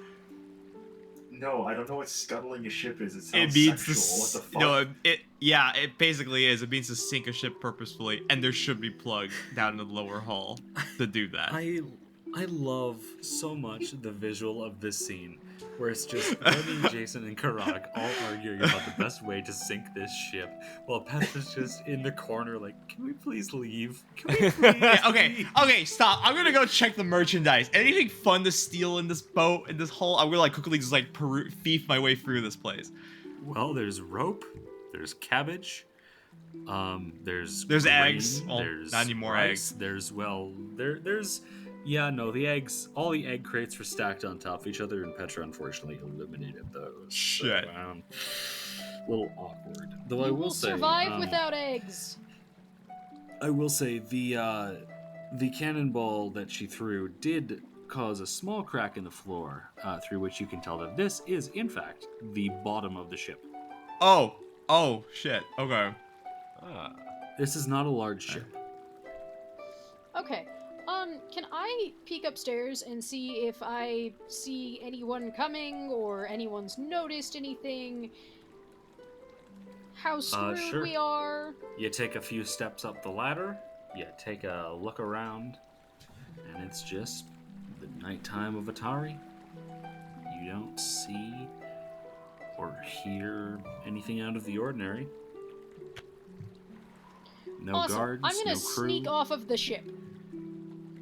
S4: No, I don't know what scuttling a ship is. It sounds
S2: It means
S4: sexual. What the fuck?
S2: it basically is. It means to sink a ship purposefully, and there should be plugs down in the lower hull to do that.
S6: I love so much the visual of this scene where it's just Remy, Jason, and Karak all arguing about the best way to sink this ship, while Petra's just in the corner like, can we please leave? Can we please
S2: Yeah,
S6: leave?
S2: okay, stop. I'm gonna go check the merchandise. Anything fun to steal in this boat, in this hull? I'm gonna quickly just thief my way through this place.
S6: Well, there's rope, there's cabbage, there's
S2: There's
S6: grain,
S2: eggs. Well,
S6: there's
S2: not anymore
S6: rice,
S2: eggs.
S6: there's the eggs, all the egg crates were stacked on top of each other, and Petra unfortunately eliminated those.
S2: Shit.
S6: So, little awkward. Though I
S5: We
S6: will say,
S5: survive without eggs.
S6: I will say the cannonball that she threw did cause a small crack in the floor, through which you can tell that this is, in fact, the bottom of the ship.
S2: Oh, shit. Okay.
S6: This is not a large ship.
S5: Okay. Can I peek upstairs and see if I see anyone coming or anyone's noticed anything? How screwed
S6: sure.
S5: we are?
S6: You take a few steps up the ladder, you take a look around, and it's just the nighttime of Atari. You don't see or hear anything out of the ordinary. No
S5: Awesome.
S6: guards,
S5: I'm gonna
S6: no crew.
S5: sneak off of the ship.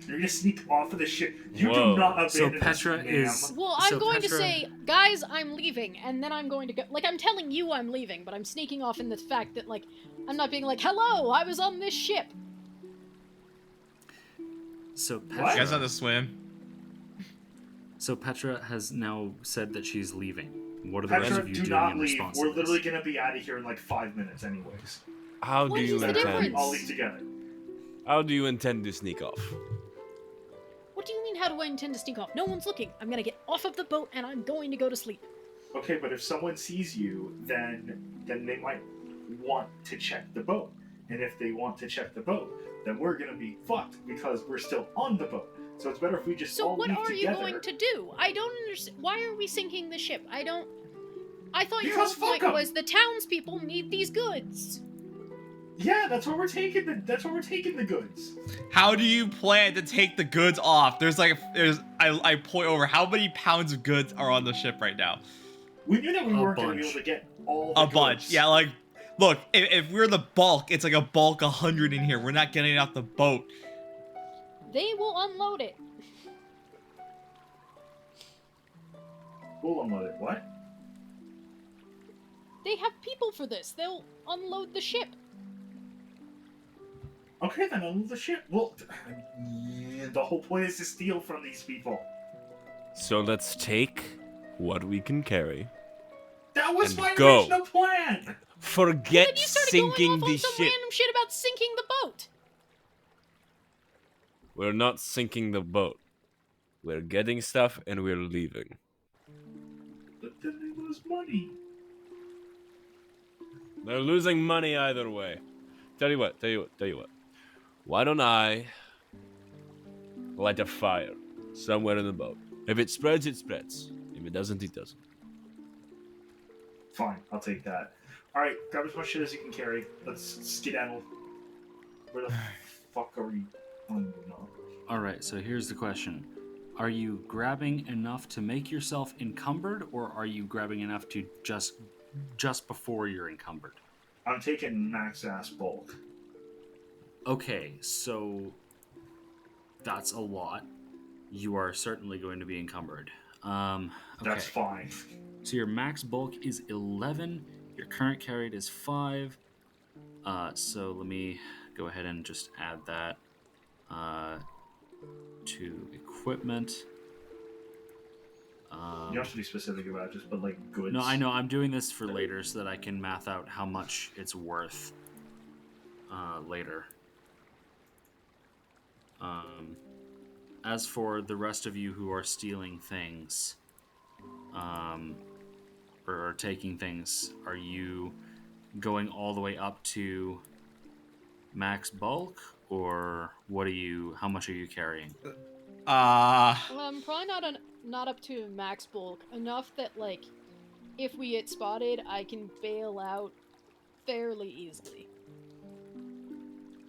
S4: You're gonna sneak off of the ship. You
S3: Whoa.
S4: do not abandon
S6: So
S4: us,
S6: Petra
S4: ma'am.
S6: is-
S5: Well, I'm
S6: So
S5: going to
S6: Petra-
S5: say, guys, I'm leaving, and then I'm going to go. Like, I'm telling you I'm leaving, but I'm sneaking off in the fact that, like, I'm not being like, hello, I was on this ship.
S6: So
S2: You
S6: Petra,
S2: guys know how to swim?
S6: so Petra has now said that she's leaving. What are the rest
S4: Petra,
S6: of you
S4: do
S6: doing
S4: not
S6: in
S4: leave.
S6: response
S4: We're
S6: to this?
S4: literally gonna be out of here in like 5 minutes, anyways.
S3: How
S5: What
S3: do you
S5: is the
S3: intend?
S5: difference?
S4: All leave together.
S3: How do you intend to sneak off?
S5: What do you mean, how do I intend to sneak off? No one's looking. I'm gonna get off of the boat, and I'm going to go to sleep.
S4: Okay, but if someone sees you, then they might want to check the boat. And if they want to check the boat, then we're gonna be fucked because we're still on the boat. So it's better if we just
S5: So
S4: all
S5: what
S4: leave
S5: are
S4: together.
S5: you going to do? I don't understand. Why are we sinking the ship? I thought your
S4: Because
S5: whole point
S4: fuck 'em.
S5: was the townspeople need these goods.
S4: Yeah, that's where we're taking the goods.
S2: How do you plan to take the goods off? I point over. How many pounds of goods are on the ship right now?
S4: We knew that we
S6: A
S4: weren't gonna be
S6: bunch.
S4: able to get all the
S2: A
S4: goods.
S2: bunch. Yeah, look, if we're the bulk, it's like a bulk 100 in here. We're not getting it off the boat.
S5: They will unload it.
S4: We'll unload it. What?
S5: They have people for this. They'll unload the ship.
S4: Okay, then unload the ship. Well, yeah, the whole point is to steal from these people.
S3: So let's take what we can carry.
S4: That was
S3: And
S4: my
S3: go.
S4: original plan.
S3: Forget
S5: Then you started
S3: sinking
S5: going off
S3: the
S5: on some
S3: ship.
S5: random shit about sinking the boat.
S3: We're not sinking the boat. We're getting stuff and we're leaving.
S4: But then they lose money.
S3: They're losing money either way. Tell you what. Why don't I light a fire somewhere in the boat? If it spreads, it spreads. If it doesn't, it doesn't.
S4: Fine, I'll take that. Alright, grab as much shit as you can carry. Let's skedaddle. Where the fuck are we? Oh, no.
S6: All right, so here's the question: Are you grabbing enough to make yourself encumbered, or are you grabbing enough to just before you're encumbered?
S4: I'm taking max ass bulk.
S6: Okay, so that's a lot. You are certainly going to be encumbered. Okay.
S4: That's fine.
S6: So your max bulk is 11. Your current carried is 5. So let me go ahead and just add that to equipment.
S4: You don't have to be specific about it, just but like goods.
S6: No, I know. I'm doing this for later so that I can math out how much it's worth later. As for the rest of you who are stealing things, or taking things, are you going all the way up to max bulk, or what are you? How much are you carrying?
S5: Probably not up to max bulk. Enough that like, if we get spotted, I can bail out fairly easily.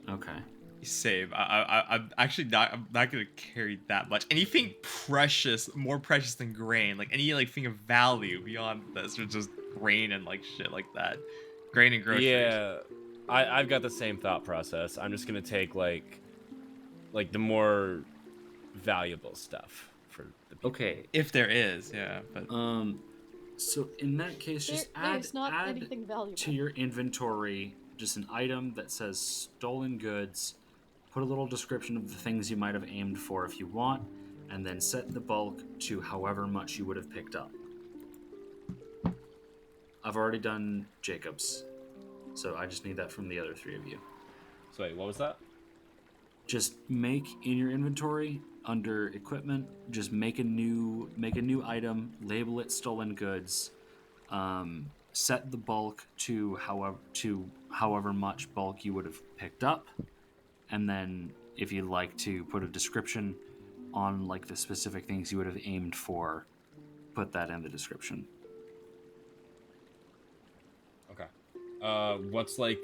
S6: Okay.
S2: Save. I'm actually not. I'm not gonna carry that much. Anything precious, more precious than grain, like any like thing of value beyond this, or just grain and like shit like that. Grain and groceries.
S3: Yeah, I've got the same thought process. I'm just gonna take like the more valuable stuff for the people.
S6: Okay.
S2: If there is, yeah. But
S6: So in that case, just
S5: There's not
S6: add
S5: anything valuable
S6: to your inventory just an item that says stolen goods. Put a little description of the things you might have aimed for if you want, and then set the bulk to however much you would have picked up. I've already done Jacob's, so I just need that from the other three of you.
S3: So wait, what was that?
S6: Just make in your inventory under equipment. Just make a new item. Label it stolen goods. Set the bulk to however much bulk you would have picked up. And then if you'd like to put a description on like the specific things you would have aimed for, put that in the description.
S3: Okay. What's like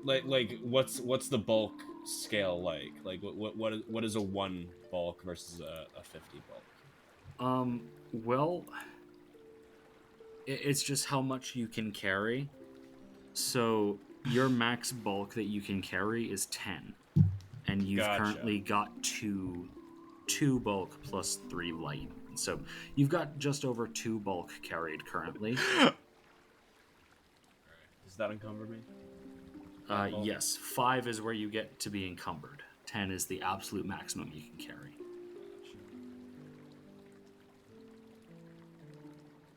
S3: what's the bulk scale like? Like what is a 1 bulk versus a 50 bulk?
S6: Well, it's just how much you can carry. So your max bulk that you can carry is 10, and you've currently got two bulk plus 3 light. So you've got just over 2 bulk carried currently.
S3: Does that encumber me?
S6: Yes, 5 is where you get to be encumbered. 10 is the absolute maximum you can carry.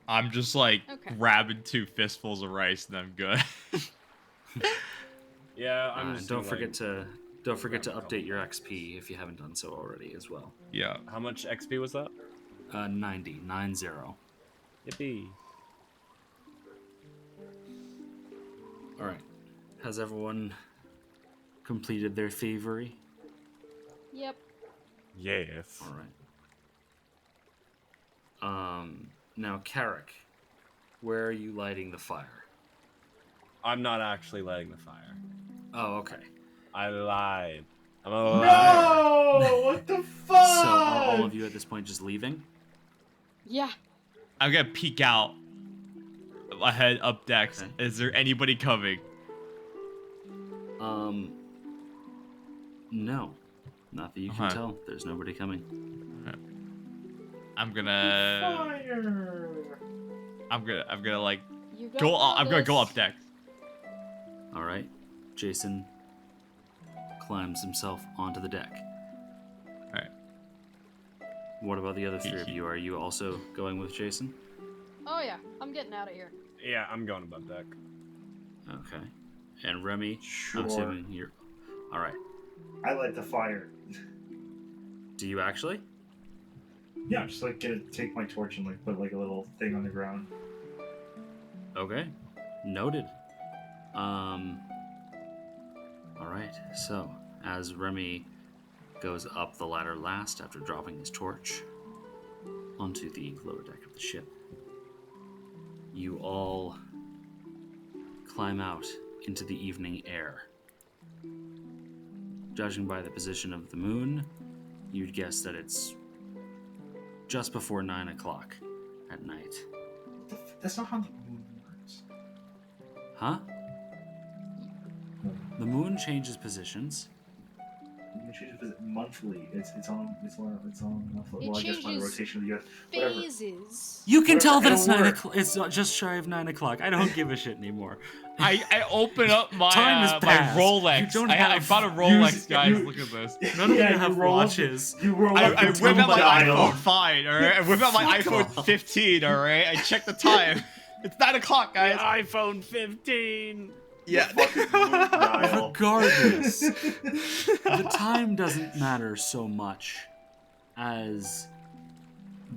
S2: I'm just like grabbing 2 fistfuls of rice and I'm good.
S3: Yeah, I'm just
S6: don't forget to update your XP if you haven't done so already as well.
S2: Yeah.
S3: How much XP was that?
S6: 90.
S3: Yippee.
S6: All right. Has everyone completed their thievery?
S5: Yep.
S3: Yes.
S6: All right. Now, Carrick, where are you lighting the fire?
S3: I'm not actually lighting the fire.
S6: Oh, okay.
S3: I lied. I'm a liar.
S4: No! What the fuck?
S6: So are all of you at this point just leaving?
S5: Yeah.
S2: I'm gonna peek out ahead up decks.
S6: Okay.
S2: Is there anybody coming?
S6: No. Not that you can tell. There's nobody coming.
S2: I'm gonna
S4: Fire!
S2: I'm gonna like
S5: You got
S2: go. I'm gonna go
S5: this.
S2: up deck.
S6: All right. Jason climbs himself onto the deck.
S2: All right.
S6: What about the other three of you? Are you also going with Jason?
S5: Oh yeah, I'm getting out of here.
S3: Yeah, I'm going above deck.
S6: Okay. And Remy,
S4: Sure.
S6: I'm assuming you're... All right.
S4: I light the fire.
S6: Do you actually?
S4: Yeah, I'm just like gonna take my torch and like put like a little thing on the ground.
S6: Okay. Noted. All right. So, as Remy goes up the ladder last after dropping his torch onto the lower deck of the ship, you all climb out into the evening air. Judging by the position of the moon, you'd guess that it's just before 9 o'clock at night.
S4: That's not how the moon works.
S6: Huh? The moon changes positions.
S4: It changes monthly. It's on monthly.
S5: It
S4: Well, I guess by the
S5: changes
S4: rotation of the Earth. Whatever.
S5: Phases.
S6: You can tell that
S4: It'll
S6: it's 9
S4: work.
S6: o'clock. It's just shy of 9 o'clock. I don't give a shit anymore.
S2: I open up my
S6: Time has
S2: my
S6: passed.
S2: Rolex.
S6: You don't
S2: I
S6: have-
S2: bought a Rolex, guys.
S4: you-
S2: Look at this.
S6: None of you
S4: Yeah,
S6: have
S4: roll up-
S6: watches.
S4: You roll
S2: I
S4: up the
S2: whip out my
S4: dial.
S2: iPhone 5, alright? I whip out my iPhone 15, alright? I check the time. It's 9 o'clock, guys.
S3: iPhone 15.
S2: Yeah.
S4: Fucking moon dial.
S6: Regardless, the time doesn't matter so much as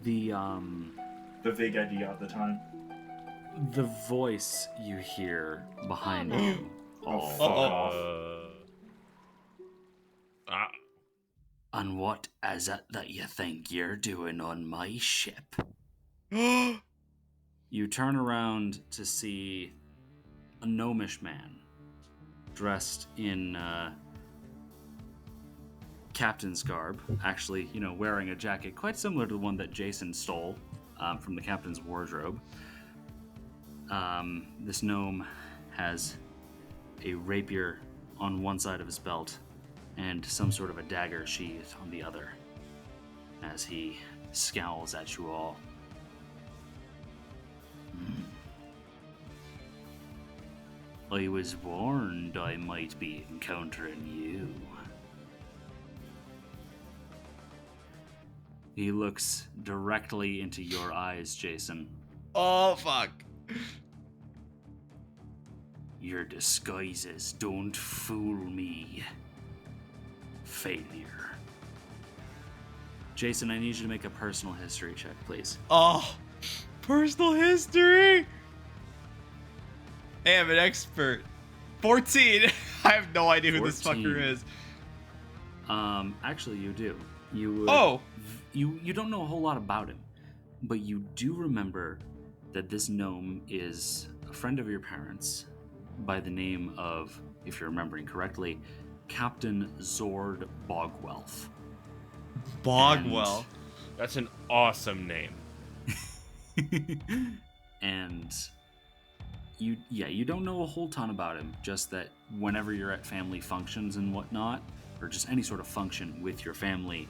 S6: the
S4: The vague idea of the time.
S6: the voice you hear behind you.
S4: Oh, fuck
S2: Uh-oh.
S4: off.
S6: And what is it that you think you're doing on my ship? You turn around to see a gnomish man dressed in captain's garb, actually, wearing a jacket quite similar to the one that Jason stole from the captain's wardrobe. This gnome has a rapier on one side of his belt and some sort of a dagger sheath on the other as he scowls at you all. I was warned I might be encountering you. He looks directly into your eyes, Jason.
S2: Oh, fuck.
S6: Your disguises don't fool me. Failure. Jason, I need you to make a personal history check, please.
S2: Oh, personal history. Hey, I'm an expert. 14. I have no idea who this
S6: 14.
S2: fucker is.
S6: Actually, you do. You would,
S2: Oh.
S6: You don't know a whole lot about him, but you do remember that this gnome is a friend of your parents by the name of, if you're remembering correctly, Captain Zord Bogwelf.
S2: Bogwell.
S3: That's an awesome name.
S6: And you don't know a whole ton about him, just that whenever you're at family functions and whatnot, or just any sort of function with your family,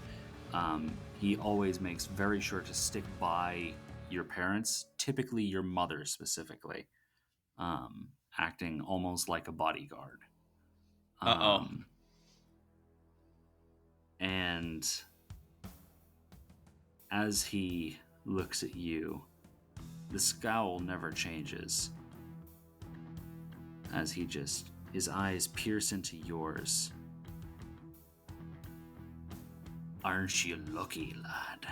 S6: he always makes very sure to stick by your parents, typically your mother specifically, acting almost like a bodyguard.
S2: Uh-oh.
S6: And as he looks at you, the scowl never changes. As his eyes pierce into yours. Aren't you lucky, lad,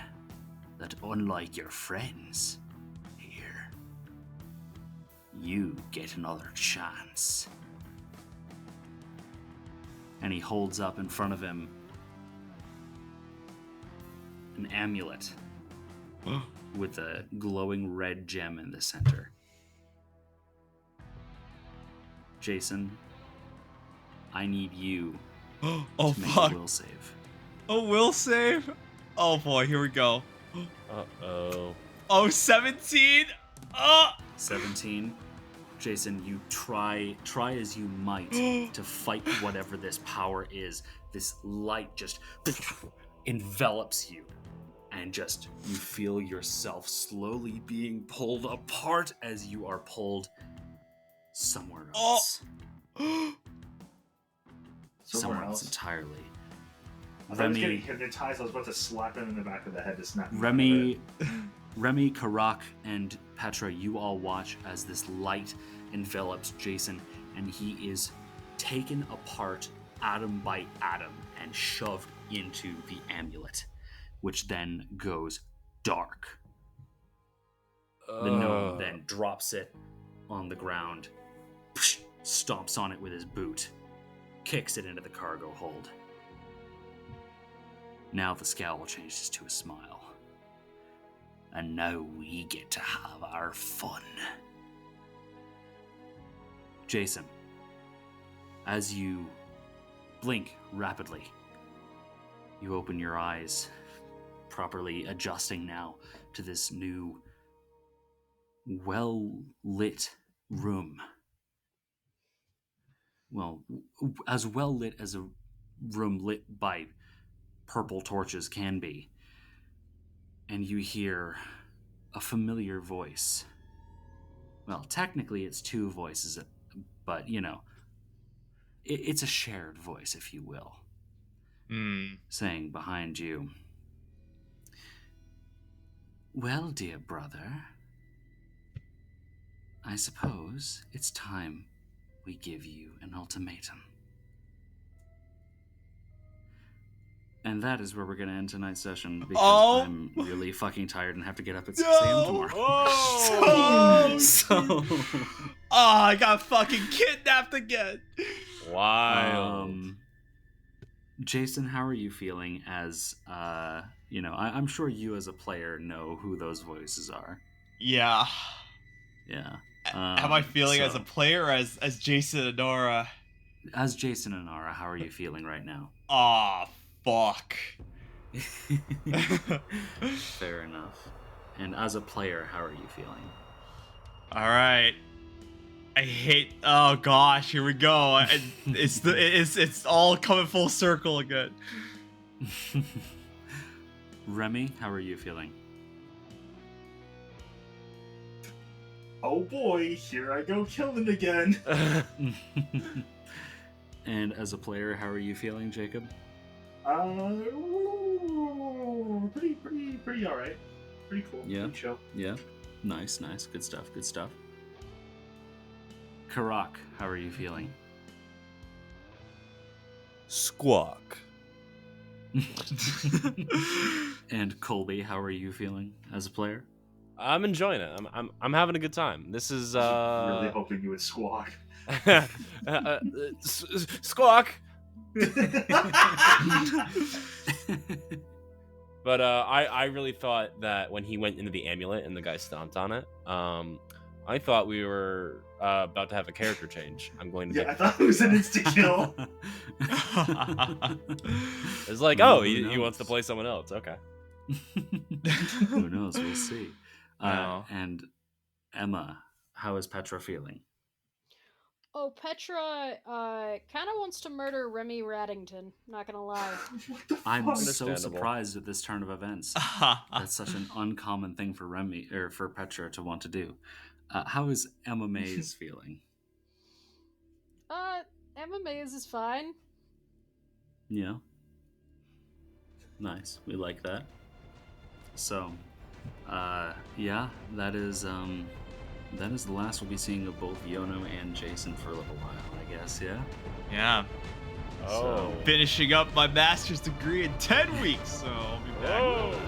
S6: that unlike your friends here, you get another chance? And he holds up in front of him an amulet with a glowing red gem in the center. Jason, I need you
S2: Oh,
S6: to make
S2: fuck.
S6: a will save.
S2: Oh, will save? Oh, boy. Here we go.
S3: Uh-oh.
S2: Oh, 17. Oh.
S6: 17. Jason, you try as you might to fight whatever this power is. This light just envelops you. And just, you feel yourself slowly being pulled apart as you are pulled somewhere else. Somewhere else entirely.
S4: I thought he was getting hypnotized. I was about to slap him in the back of the head to snap him.
S6: Remy, Karak, and Petra, you all watch as this light envelops Jason, and he is taken apart atom by atom and shoved into the amulet, which then goes dark. The gnome then drops it on the ground, stomps on it with his boot, kicks it into the cargo hold. Now the scowl changes to a smile. And now we get to have our fun. Jason, as you blink rapidly, You open your eyes, properly adjusting now to this new, well-lit room. Well, as well lit as a room lit by purple torches can be. And you hear a familiar voice. Well, technically it's two voices, but, you know, it's a shared voice, if you will. Saying behind you, "Well, dear brother, I suppose it's time we give you an ultimatum." And that is where we're going to end tonight's session, because I'm really fucking tired and have to get up at 6 a.m. tomorrow. So
S2: I got fucking kidnapped again.
S3: Wild.
S6: Jason, how are you feeling as, I'm sure you as a player know who those voices are.
S2: Yeah.
S6: Yeah.
S2: How am I feeling as a player or as Jason and Nora?
S6: As Jason and Nora, how are you feeling right now?
S2: Aw, fuck.
S6: Fair enough. And as a player, how are you feeling?
S2: Alright. I hate. Oh gosh, here we go. It's all coming full circle again.
S6: Remy, how are you feeling?
S4: Oh boy, here I go killing again.
S6: And as a player, how are you feeling, Jacob?
S4: Pretty alright. Pretty cool.
S6: Yeah.
S4: Pretty chill.
S6: Yeah. Nice. Good stuff. Karak, how are you feeling?
S3: Squawk.
S6: And Colby, how are you feeling as a player?
S3: I'm enjoying it. I'm having a good time. This is
S4: Really hoping you would squawk.
S3: Squawk. But I really thought that when he went into the amulet and the guy stomped on it, I thought we were about to have a character change. I'm going to.
S4: Yeah, I thought it was an insta kill.
S3: It's like, he wants to play someone else. Okay.
S6: Who knows? We'll see. And Emma, how is Petra feeling?
S5: Oh, Petra kind of wants to murder Remy Raddington, not gonna lie.
S4: What the fuck?
S6: I'm so
S3: Understandable.
S6: surprised at this turn of events. That's such an uncommon thing for for Petra to want to do. How is Emma Mays feeling?
S5: Emma Mays is fine.
S6: Yeah. Nice. We like that. So, yeah, that is the last we'll be seeing of both Yono and Jason for a little while, I guess, yeah?
S2: Yeah.
S3: Oh.
S2: Finishing up my master's degree in 10 weeks, so I'll be back.
S3: Whoa.